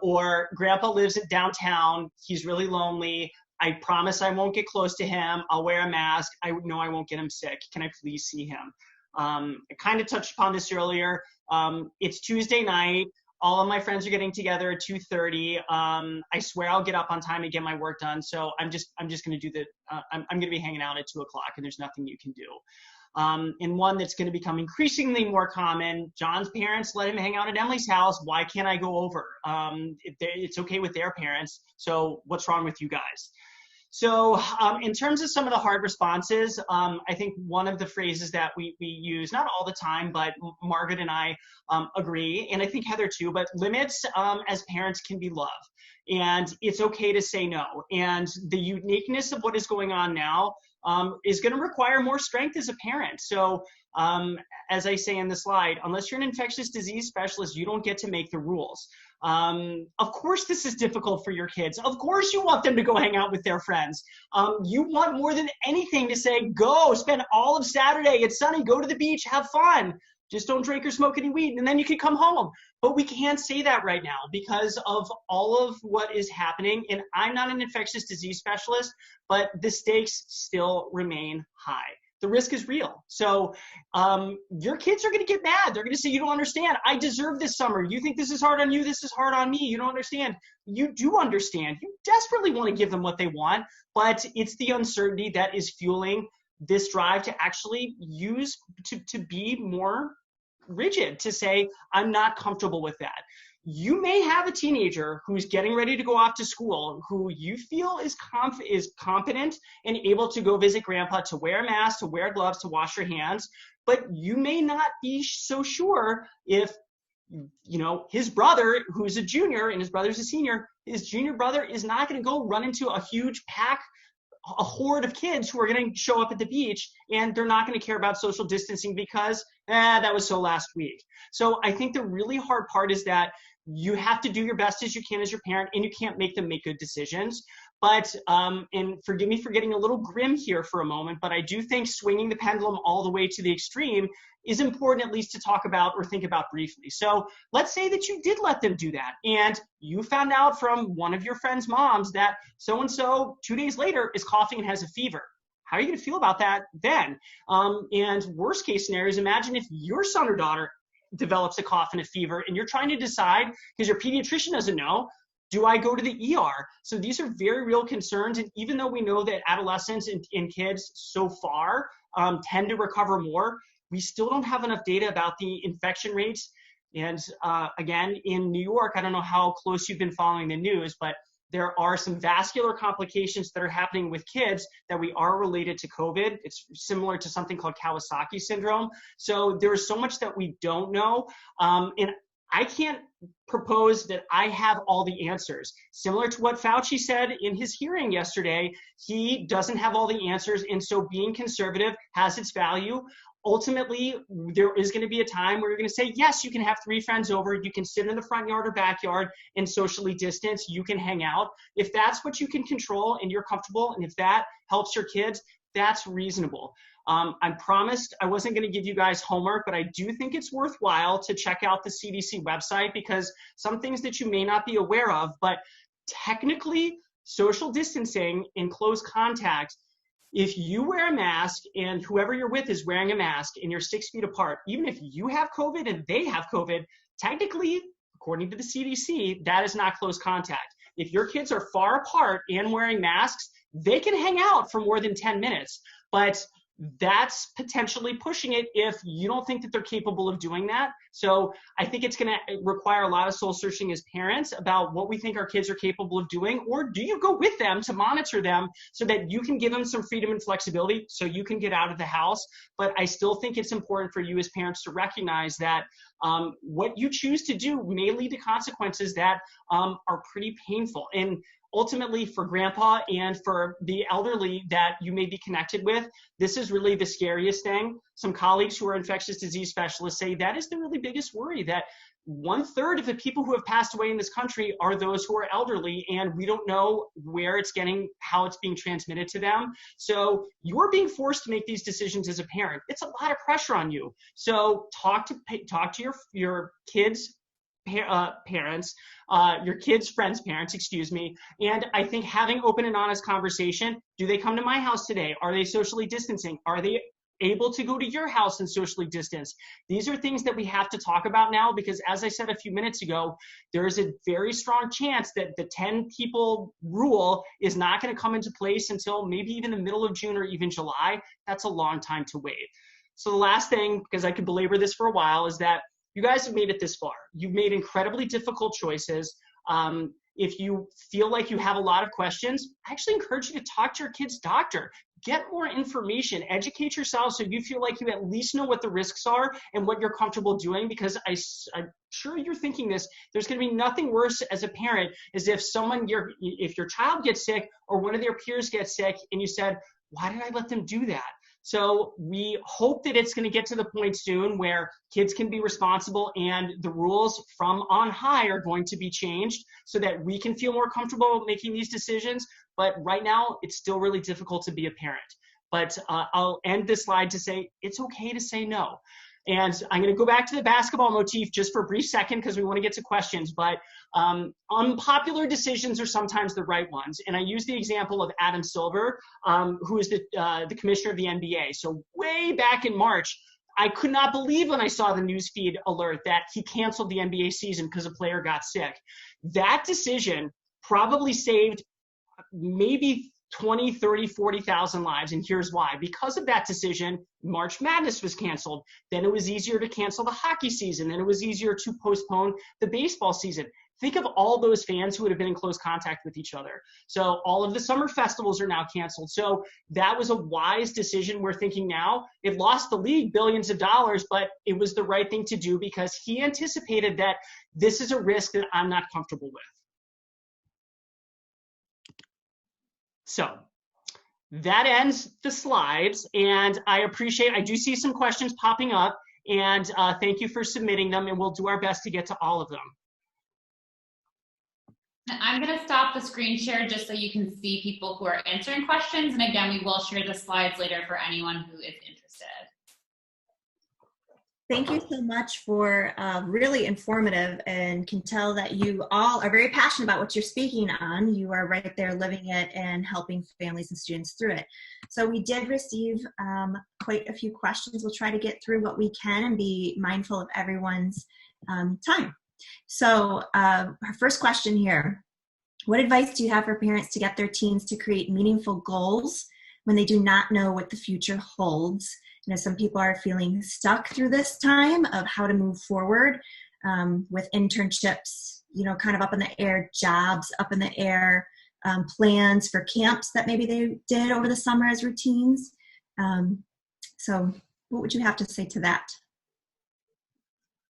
C: Or grandpa lives at downtown. He's really lonely. I promise I won't get close to him. I'll wear a mask. I know I won't get him sick. Can I please see him? I kind of touched upon this earlier. It's Tuesday night. all of my friends are getting together at 2:30. I swear I'll get up on time and get my work done. So I'm just going to do I'm going to be hanging out at 2 o'clock, and there's nothing you can do. And one that's going to become increasingly more common, John's parents let him hang out at Emily's house. Why can't I go over? It's okay with their parents. So what's wrong with you guys? So in terms of some of the hard responses, I think one of the phrases that we use, not all the time, but Margaret and I agree, and I think Heather too, but limits as parents can be love. And it's okay to say no. And the uniqueness of what is going on now is going to require more strength as a parent. So as I say in the slide, unless you're an infectious disease specialist, you don't get to make the rules. Of course this is difficult for your kids. Of course you want them to go hang out with their friends. You want more than anything to say, go spend all of Saturday, it's sunny, go to the beach, have fun. Just don't drink or smoke any weed, and then you can come home. But we can't say that right now because of all of what is happening. And I'm not an infectious disease specialist, but the stakes still remain high. The risk is real. So your kids are going to get mad. They're going to say, you don't understand. I deserve this summer. You think this is hard on you. This is hard on me. You don't understand. You do understand. You desperately want to give them what they want, but it's the uncertainty that is fueling this drive to actually use, to be more rigid, to say, I'm not comfortable with that. You may have a teenager who's getting ready to go off to school, who you feel is competent and able to go visit grandpa, to wear a mask, to wear gloves, to wash your hands, but you may not be so sure if, you know, his brother, who's a junior and his brother's a senior, his junior brother is not going to go run into a huge pack, a horde of kids who are going to show up at the beach, and they're not going to care about social distancing because that was so last week. So I think the really hard part is that you have to do your best as you can as your parent, and you can't make them make good decisions. But, and forgive me for getting a little grim here for a moment, but I do think swinging the pendulum all the way to the extreme is important, at least to talk about or think about briefly. So let's say that you did let them do that, and you found out from one of your friend's moms that so-and-so 2 days later is coughing and has a fever. How are you going to feel about that then? And worst case scenarios, imagine if your son or daughter develops a cough and a fever, and you're trying to decide, because your pediatrician doesn't know, do I go to the ER? So these are very real concerns. And even though we know that adolescents and kids so far tend to recover more, we still don't have enough data about the infection rates. And again, in New York, I don't know how close you've been following the news, but there are some vascular complications that are happening with kids that we are related to COVID. It's similar to something called Kawasaki syndrome. So there's so much that we don't know. And I can't propose that I have all the answers. Similar to what Fauci said in his hearing yesterday, he doesn't have all the answers. And so being conservative has its value. Ultimately, there is going to be a time where you're going to say, yes, you can have 3 friends over. You can sit in the front yard or backyard and socially distance. You can hang out. If that's what you can control and you're comfortable, and if that helps your kids, that's reasonable. I promised I wasn't going to give you guys homework, but I do think it's worthwhile to check out the CDC website, because some things that you may not be aware of, but technically social distancing in close contact, if you wear a mask and whoever you're with is wearing a mask and you're 6 feet apart, even if you have COVID and they have COVID, technically, according to the CDC, that is not close contact. If your kids are far apart and wearing masks, they can hang out for more than 10 minutes. But that's potentially pushing it if you don't think that they're capable of doing that. So I think it's going to require a lot of soul searching as parents about what we think our kids are capable of doing, or do you go with them to monitor them so that you can give them some freedom and flexibility so you can get out of the house. But I still think it's important for you as parents to recognize that what you choose to do may lead to consequences that are pretty painful. And ultimately, for grandpa and for the elderly that you may be connected with, this is really the scariest thing. Some colleagues who are infectious disease specialists say that is the really biggest worry, that 1/3 of the people who have passed away in this country are those who are elderly, and we don't know where it's getting, how it's being transmitted to them. So you're being forced to make these decisions as a parent. It's a lot of pressure on you. So talk to your kids' parents, your kids' friends' parents, excuse me. And I think having open and honest conversation, do they come to my house today? Are they socially distancing? Are they able to go to your house and socially distance? These are things that we have to talk about now, because as I said a few minutes ago, there is a very strong chance that the 10 people rule is not going to come into place until maybe even the middle of June or even July. That's a long time to wait. So the last thing, because I could belabor this for a while, is that you guys have made it this far. You've made incredibly difficult choices. If you feel like you have a lot of questions, I actually encourage you to talk to your kid's doctor. Get more information, educate yourself so you feel like you at least know what the risks are and what you're comfortable doing, because I'm sure you're thinking this, there's gonna be nothing worse as a parent as if if your child gets sick or one of their peers gets sick and you said, why did I let them do that? So we hope that it's going to get to the point soon where kids can be responsible and the rules from on high are going to be changed so that we can feel more comfortable making these decisions. But right now, it's still really difficult to be a parent. But I'll end this slide to say it's okay to say no. And I'm going to go back to the basketball motif just for a brief second because we want to get to questions. But unpopular decisions are sometimes the right ones. And I use the example of Adam Silver, who is the commissioner of the NBA. So way back in March, I could not believe when I saw the newsfeed alert that he canceled the NBA season because a player got sick. That decision probably saved maybe 20, 30, 40,000 lives. And here's why. Because of that decision, March Madness was canceled. Then it was easier to cancel the hockey season. Then it was easier to postpone the baseball season. Think of all those fans who would have been in close contact with each other. So all of the summer festivals are now canceled. So that was a wise decision. We're thinking now it lost the league billions of dollars, but it was the right thing to do because he anticipated that this is a risk that I'm not comfortable with. So that ends the slides, and I do see some questions popping up, and thank you for submitting them, and we'll do our best to get to all of them.
D: I'm going to stop the screen share just so you can see people who are answering questions, and again, we will share the slides later for anyone who is interested.
B: Thank you so much for really informative, and can tell that you all are very passionate about what you're speaking on. You are right there living it and helping families and students through it. So we did receive quite a few questions. We'll try to get through what we can and be mindful of everyone's time. So our first question here, what advice do you have for parents to get their teens to create meaningful goals when they do not know what the future holds? You know, some people are feeling stuck through this time of how to move forward with internships, you know, kind of up in the air, jobs up in the air, plans for camps that maybe they did over the summer as routines. So what would you have to say to that?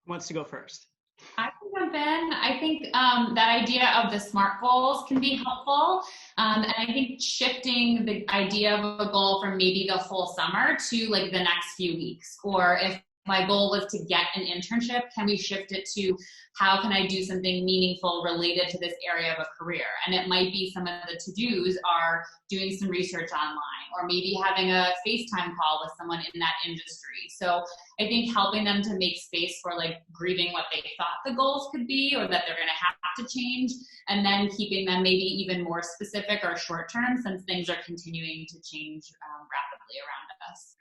C: Who wants to go first?
D: I can jump in. I think that idea of the SMART goals can be helpful. And I think shifting the idea of a goal from maybe the whole summer to like the next few weeks, or if my goal was to get an internship, can we shift it to how can I do something meaningful related to this area of a career? And it might be some of the to-dos are doing some research online, or maybe having a FaceTime call with someone in that industry. So I think helping them to make space for like grieving what they thought the goals could be, or that they're going to have to change, and then keeping them maybe even more specific or short-term since things are continuing to change rapidly around us.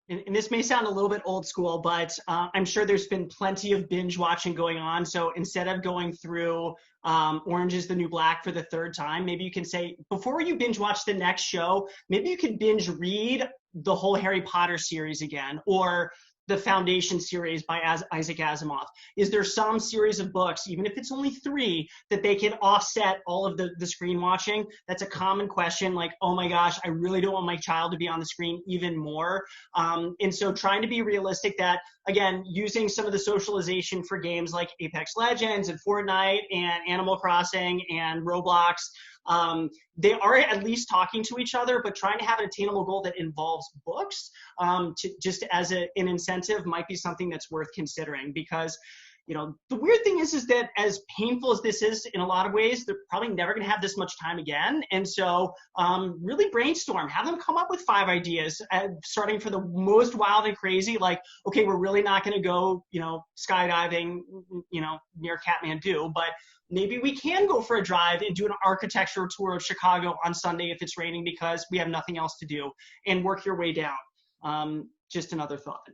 C: And this may sound a little bit old school, but I'm sure there's been plenty of binge watching going on. So instead of going through Orange is the New Black for the third time, maybe you can say, before you binge watch the next show, maybe you can binge read the whole Harry Potter series again, or the Foundation series by Isaac Asimov. Is there some series of books, even if it's only 3, that they can offset all of the screen watching? That's a common question, like, oh my gosh, I really don't want my child to be on the screen even more. And so trying to be realistic that, again, using some of the socialization for games like Apex Legends and Fortnite and Animal Crossing and Roblox, they are at least talking to each other, but trying to have an attainable goal that involves books just as an incentive might be something that's worth considering, because the weird thing is that as painful as this is in a lot of ways, they're probably never going to have this much time again. And so really brainstorm, have them come up with 5 ideas, starting for the most wild and crazy, like, okay, we're really not going to go, skydiving, near Kathmandu, but maybe we can go for a drive and do an architecture tour of Chicago on Sunday if it's raining because we have nothing else to do, and work your way down. Just another thought.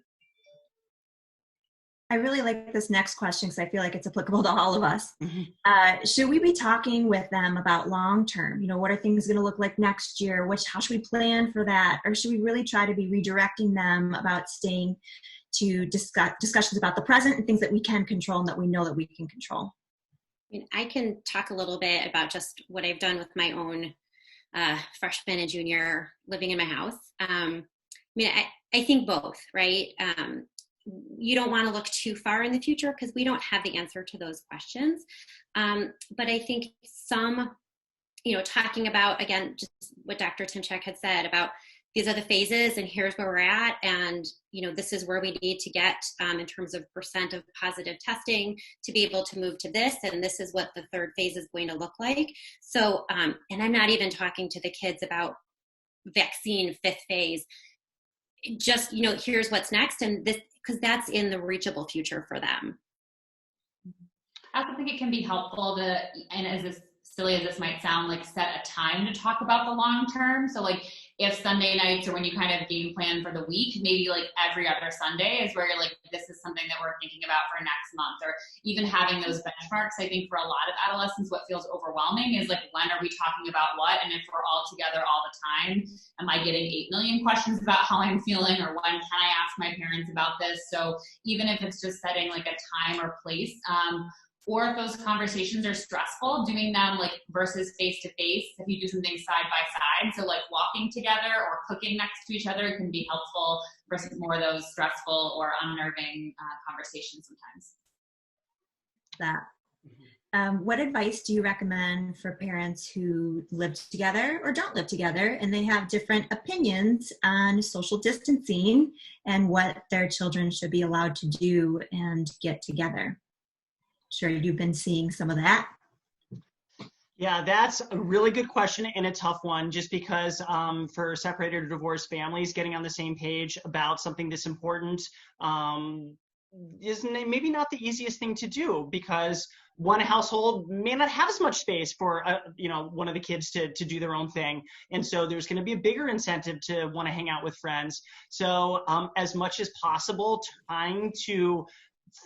B: I really like this next question because I feel like it's applicable to all of us. Should we be talking with them about long-term? What are things going to look like next year? How should we plan for that? Or should we really try to be redirecting them about staying to discussions about the present and things that we can control and that we know that we can control?
E: I can talk a little bit about just what I've done with my own freshman and junior living in my house. I think both, right? You don't want to look too far in the future because we don't have the answer to those questions. But I think talking about, again, just what Dr. Timchak had said about these are the phases and here's where we're at. And, this is where we need to get in terms of % of positive testing to be able to move to this. And this is what the 3rd phase is going to look like. So, and I'm not even talking to the kids about vaccine 5th phase. Just, here's what's next. And this, because that's in the reachable future for them.
D: I also think it can be helpful to, and as silly as this might sound, like set a time to talk about the long term. So like if Sunday nights or when you kind of game plan for the week, maybe like every other Sunday is where you're like, this is something that we're thinking about for next month, or even having those benchmarks. I think for a lot of adolescents, what feels overwhelming is like, when are we talking about what? And if we're all together all the time, am I getting 8 million questions about how I'm feeling, or when can I ask my parents about this? So even if it's just setting like a time or place, or if those conversations are stressful, doing them like versus face-to-face, if you do something side by side, so like walking together or cooking next to each other can be helpful versus more of those stressful or unnerving conversations sometimes.
B: What advice do you recommend for parents who live together or don't live together and they have different opinions on social distancing and what their children should be allowed to do and get together? Sure, you've been seeing some of that.
C: Yeah, that's a really good question and a tough one, just because for separated or divorced families, getting on the same page about something this important is maybe not the easiest thing to do, because one household may not have as much space for one of the kids to do their own thing, and so there's going to be a bigger incentive to want to hang out with friends. So as much as possible, trying to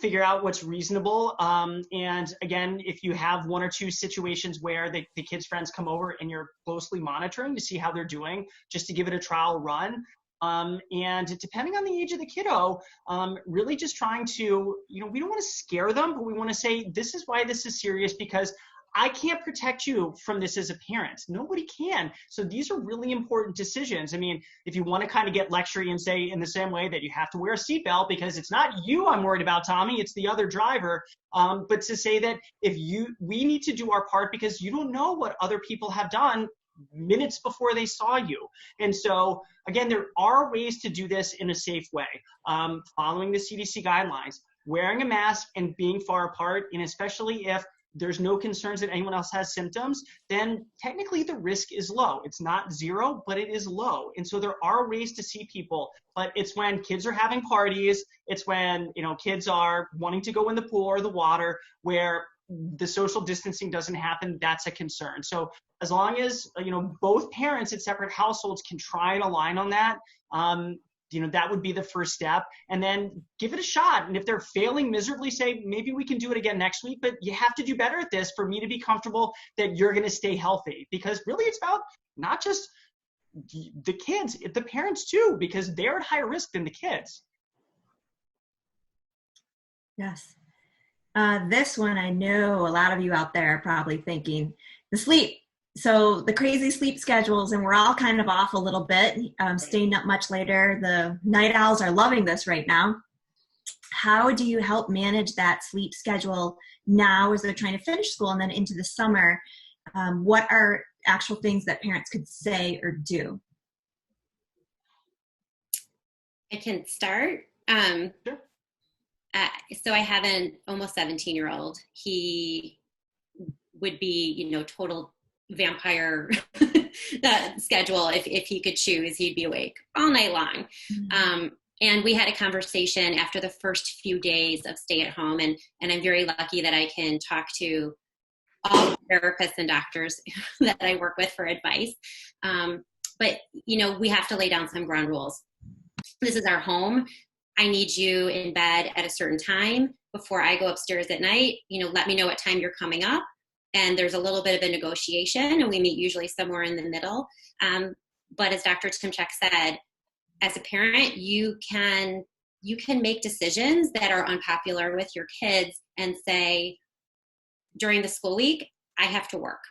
C: figure out what's reasonable. And again, if you have 1 or 2 situations where the kids' friends come over and you're closely monitoring to see how they're doing, just to give it a trial run. And depending on the age of the kiddo, really just trying to, we don't want to scare them, but we want to say, this is why this is serious, because I can't protect you from this as a parent. Nobody can. So these are really important decisions. I mean, if you want to kind of get lectury and say in the same way that you have to wear a seatbelt because it's not you I'm worried about, Tommy, it's the other driver. But to say that we need to do our part because you don't know what other people have done minutes before they saw you. And so again, there are ways to do this in a safe way. Following the CDC guidelines, wearing a mask and being far apart, and especially if there's no concerns that anyone else has symptoms, then technically the risk is low. It's not 0, but it is low. And so there are ways to see people, but it's when kids are having parties, it's when, kids are wanting to go in the pool or the water where the social distancing doesn't happen, that's a concern. So as long as, both parents in separate households can try and align on that, that would be the first step, and then give it a shot. And if they're failing miserably, say, maybe we can do it again next week, but you have to do better at this for me to be comfortable that you're going to stay healthy. Because really it's about not just the kids, the parents too, because they're at higher risk than the kids.
B: Yes. This one, I know a lot of you out there are probably thinking, the sleep. So the crazy sleep schedules, and we're all kind of off a little bit, staying up much later. The night owls are loving this right now. How do you help manage that sleep schedule now as they're trying to finish school and then into the summer? What are actual things that parents could say or do?
E: I can start.
C: Sure.
E: So I have an almost 17-year-old. He would be, total vampire schedule. If he could choose, he'd be awake all night long. Mm-hmm. And we had a conversation after the first few days of stay at home. And I'm very lucky that I can talk to all the therapists and doctors that I work with for advice. But, we have to lay down some ground rules. This is our home. I need you in bed at a certain time before I go upstairs at night. Let me know what time you're coming up. And there's a little bit of a negotiation, and we meet usually somewhere in the middle. But as Dr. Timchak said, as a parent, you can make decisions that are unpopular with your kids and say, during the school week, I have to work.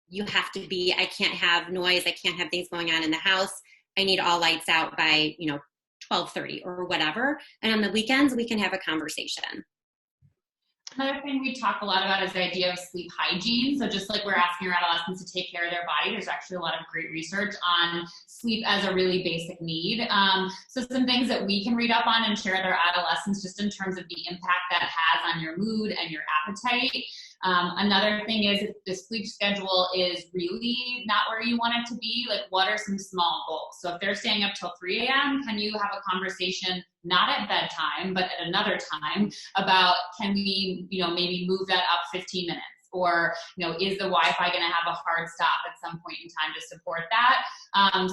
E: You have to be, I can't have noise. I can't have things going on in the house. I need all lights out by, 12:30 or whatever. And on the weekends, we can have a conversation.
D: Another thing we talk a lot about is the idea of sleep hygiene. So just like we're asking our adolescents to take care of their body, there's actually a lot of great research on sleep as a really basic need. So some things that we can read up on and share with our adolescents just in terms of the impact that has on your mood and your appetite. Another thing is if the sleep schedule is really not where you want it to be, like what are some small goals? So if they're staying up till 3 a.m., can you have a conversation, not at bedtime, but at another time about can we, maybe move that up 15 minutes? Or, is the Wi-Fi going to have a hard stop at some point in time to support that?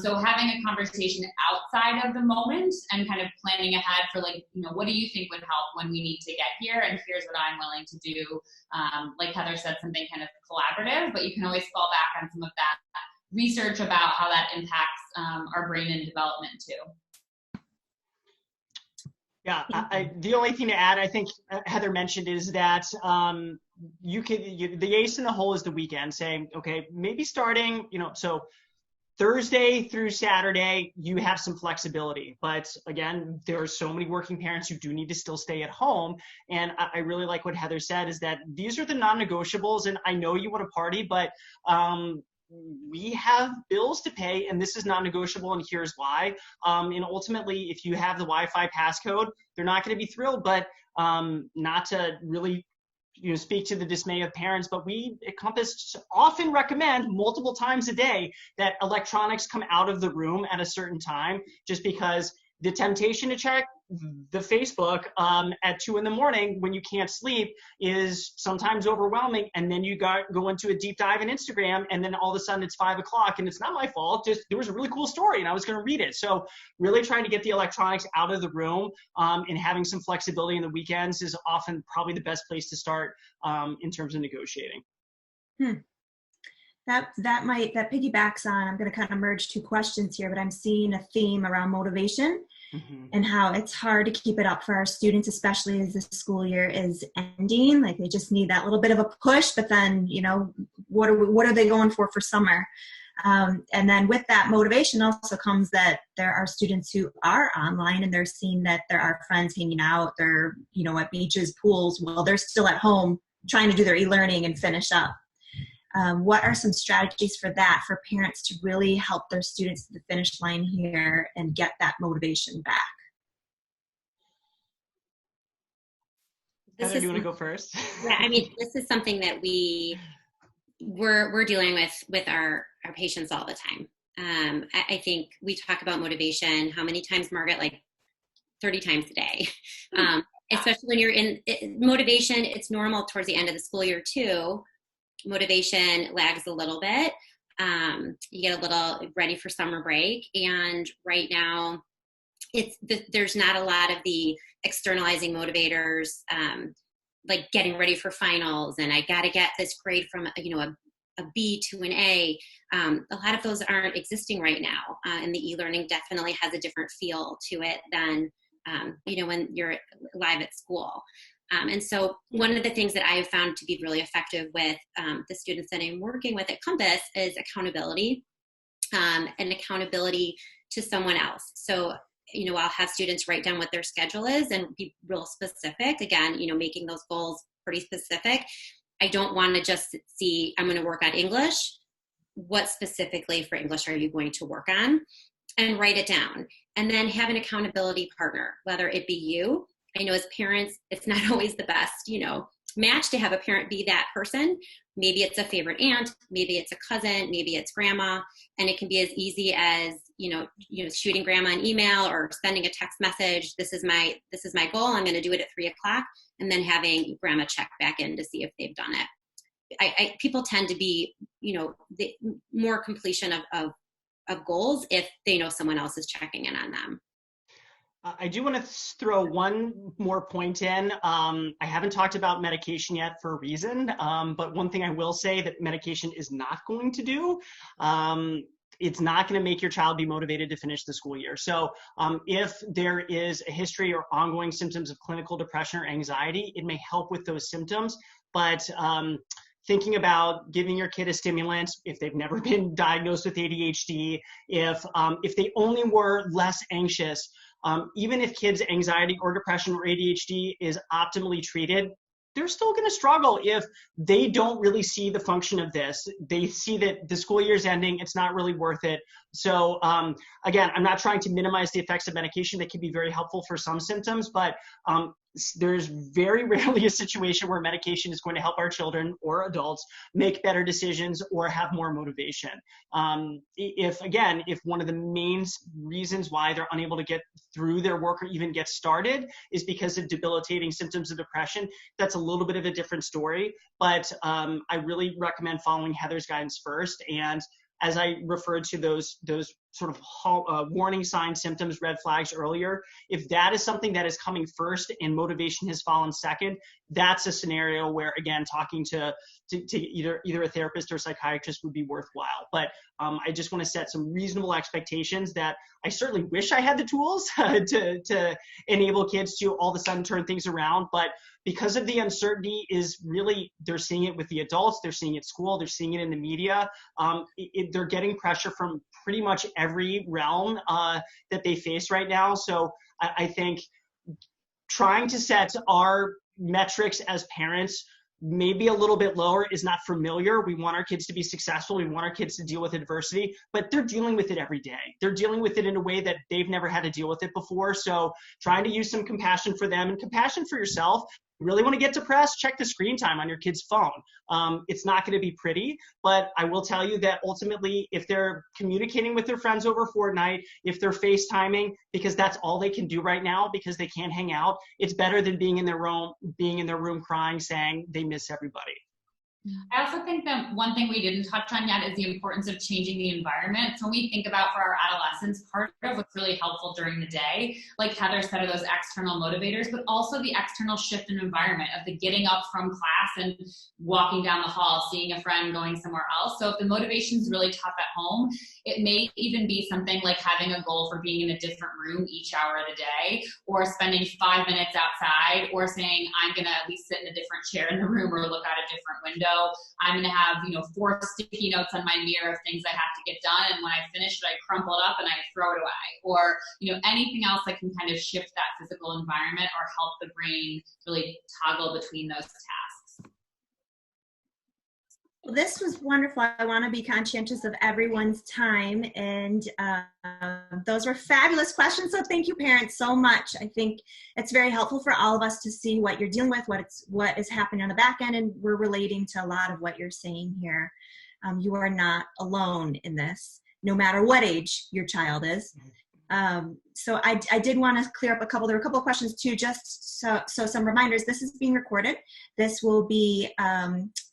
D: So having a conversation outside of the moment and kind of planning ahead for what do you think would help when we need to get here? And here's what I'm willing to do. Like Heather said, something kind of collaborative, but you can always fall back on some of that research about how that impacts our brain and development too.
C: Yeah, the only thing to add, I think Heather mentioned, is that the ace in the hole is the weekend, saying, okay, maybe starting, so Thursday through Saturday, you have some flexibility. But again, there are so many working parents who do need to still stay at home. And I really like what Heather said, is that these are the non-negotiables. And I know you want to party, but we have bills to pay, and this is non-negotiable, and here's why. And ultimately, if you have the Wi-Fi passcode, they're not going to be thrilled, but not to really speak to the dismay of parents, but we at Compass often recommend multiple times a day that electronics come out of the room at a certain time, just because the temptation to check the Facebook at 2 a.m. when you can't sleep is sometimes overwhelming. And then you go into a deep dive in Instagram, and then all of a sudden it's 5 o'clock and it's not my fault. Just there was a really cool story and I was going to read it. So really trying to get the electronics out of the room and having some flexibility in the weekends is often probably the best place to start in terms of negotiating.
B: That piggybacks on, I'm going to kind of merge two questions here, but I'm seeing a theme around motivation. Mm-hmm. And how it's hard to keep it up for our students, especially as the school year is ending. Like they just need that little bit of a push, but then, what are they going for summer? And then with that motivation also comes that there are students who are online and they're seeing that there are friends hanging out, they're, at beaches, pools, while they're still at home trying to do their e-learning and finish up. What are some strategies for that, for parents to really help their students to the finish line here and get that motivation back?
C: Heather, do you want to go first?
E: Yeah, this is something that we're dealing with our patients all the time. I think we talk about motivation, how many times, Margaret? Like 30 times a day. Especially when you're in motivation, it's normal towards the end of the school year too. Motivation lags a little bit. You get a little ready for summer break, and right now there's not a lot of the externalizing motivators, like getting ready for finals and I got to get this grade from a B to an A. A lot of those aren't existing right now, and the e-learning definitely has a different feel to it than when you're live at school. And so one of the things that I have found to be really effective with the students that I'm working with at Compass is accountability, and accountability to someone else. So, I'll have students write down what their schedule is and be real specific. Again, making those goals pretty specific. I don't want to just see, I'm going to work on English. What specifically for English are you going to work on? And write it down. And then have an accountability partner, whether it be you I know as parents, it's not always the best, match to have a parent be that person. Maybe it's a favorite aunt, maybe it's a cousin, maybe it's grandma, and it can be as easy as, shooting grandma an email or sending a text message. This is my goal. I'm going to do it at 3:00, and then having grandma check back in to see if they've done it. People tend to be, the more completion of goals if they know someone else is checking in on them.
C: I do want to throw one more point in. I haven't talked about medication yet for a reason, but one thing I will say that medication is not going to do, it's not going to make your child be motivated to finish the school year. So if there is a history or ongoing symptoms of clinical depression or anxiety, it may help with those symptoms, but thinking about giving your kid a stimulant if they've never been diagnosed with ADHD, if they only were less anxious, even if kids' anxiety or depression or ADHD is optimally treated, they're still going to struggle if they don't really see the function of this. They see that the school year is ending, it's not really worth it. So again, I'm not trying to minimize the effects of medication that can be very helpful for some symptoms, but there's very rarely a situation where medication is going to help our children or adults make better decisions or have more motivation. If one of the main reasons why they're unable to get through their work or even get started is because of debilitating symptoms of depression, that's a little bit of a different story. But I really recommend following Heather's guidance first. And as I referred to those sort of warning signs, symptoms, red flags earlier, if that is something that is coming first and motivation has fallen second, that's a scenario where, again, talking to either a therapist or a psychiatrist would be worthwhile. But I just want to set some reasonable expectations that I certainly wish I had the tools to enable kids to all of a sudden turn things around. But because of the uncertainty is really, they're seeing it with the adults, they're seeing it at school, they're seeing it in the media, they're getting pressure from pretty much every realm that they face right now. So I think trying to set our metrics as parents maybe a little bit lower is not familiar. We want our kids to be successful. We want our kids to deal with adversity, but they're dealing with it every day. They're dealing with it in a way that they've never had to deal with it before. So trying to use some compassion for them and compassion for yourself. Really want to get depressed, check the screen time on your kid's phone. It's not going to be pretty, but I will tell you that ultimately, if they're communicating with their friends over Fortnite, if they're FaceTiming, because that's all they can do right now because they can't hang out, it's better than being in their room crying, saying they miss everybody.
D: I also think that one thing we didn't touch on yet is the importance of changing the environment. So when we think about for our adolescents, part of what's really helpful during the day, like Heather said, are those external motivators, but also the external shift in environment of the getting up from class and walking down the hall, seeing a friend, going somewhere else. So if the motivation is really tough at home, it may even be something like having a goal for being in a different room each hour of the day, or spending 5 minutes outside, or saying, I'm going to at least sit in a different chair in the room or look out a different window. I'm going to have, 4 sticky notes on my mirror of things I have to get done. And when I finish it, I crumple it up and I throw it away. Or, anything else that can kind of shift that physical environment or help the brain really toggle between those tasks.
B: Well, this was wonderful. I want to be conscientious of everyone's time. And those were fabulous questions. So thank you, parents, so much. I think it's very helpful for all of us to see what you're dealing with, what is happening on the back end. And we're relating to a lot of what you're saying here. You are not alone in this, no matter what age your child is. So I did want to clear up there were a couple of questions too, just so some reminders. This is being recorded. This will be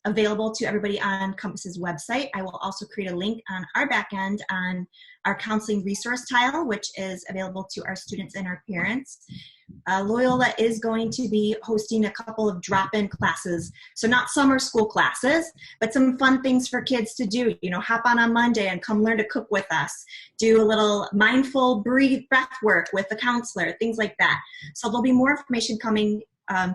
B: available to everybody on Compass's website. I will also create a link on our back end on our counseling resource tile, which is available to our students and our parents. Loyola is going to be hosting a couple of drop-in classes. So not summer school classes, but some fun things for kids to do. Hop on Monday and come learn to cook with us. Do a little mindful breath work with the counselor, things like that. So there'll be more information coming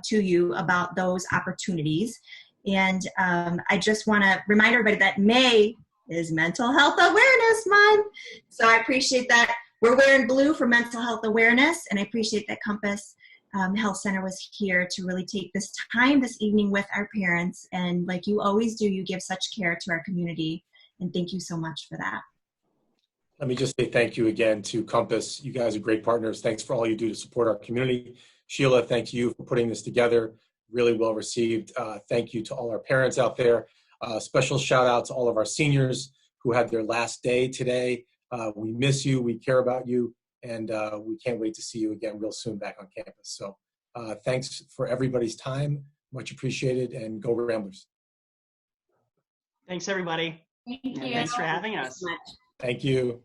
B: to you about those opportunities. And I just want to remind everybody that May is Mental Health Awareness Month. So I appreciate that. We're wearing blue for mental health awareness, and I appreciate that Compass Health Center was here to really take this time this evening with our parents. And like you always do, you give such care to our community, and thank you so much for that.
A: Let me just say thank you again to Compass. You guys are great partners. Thanks for all you do to support our community, Sheila, thank you for putting this together. Really well received. Thank you to all our parents out there. Special shout out to all of our seniors who had their last day today. We miss you, we care about you, and we can't wait to see you again real soon back on campus. So thanks for everybody's time. Much appreciated, and go Ramblers.
C: Thanks, everybody.
D: Thank you.
C: And thanks for having us.
A: Thank you.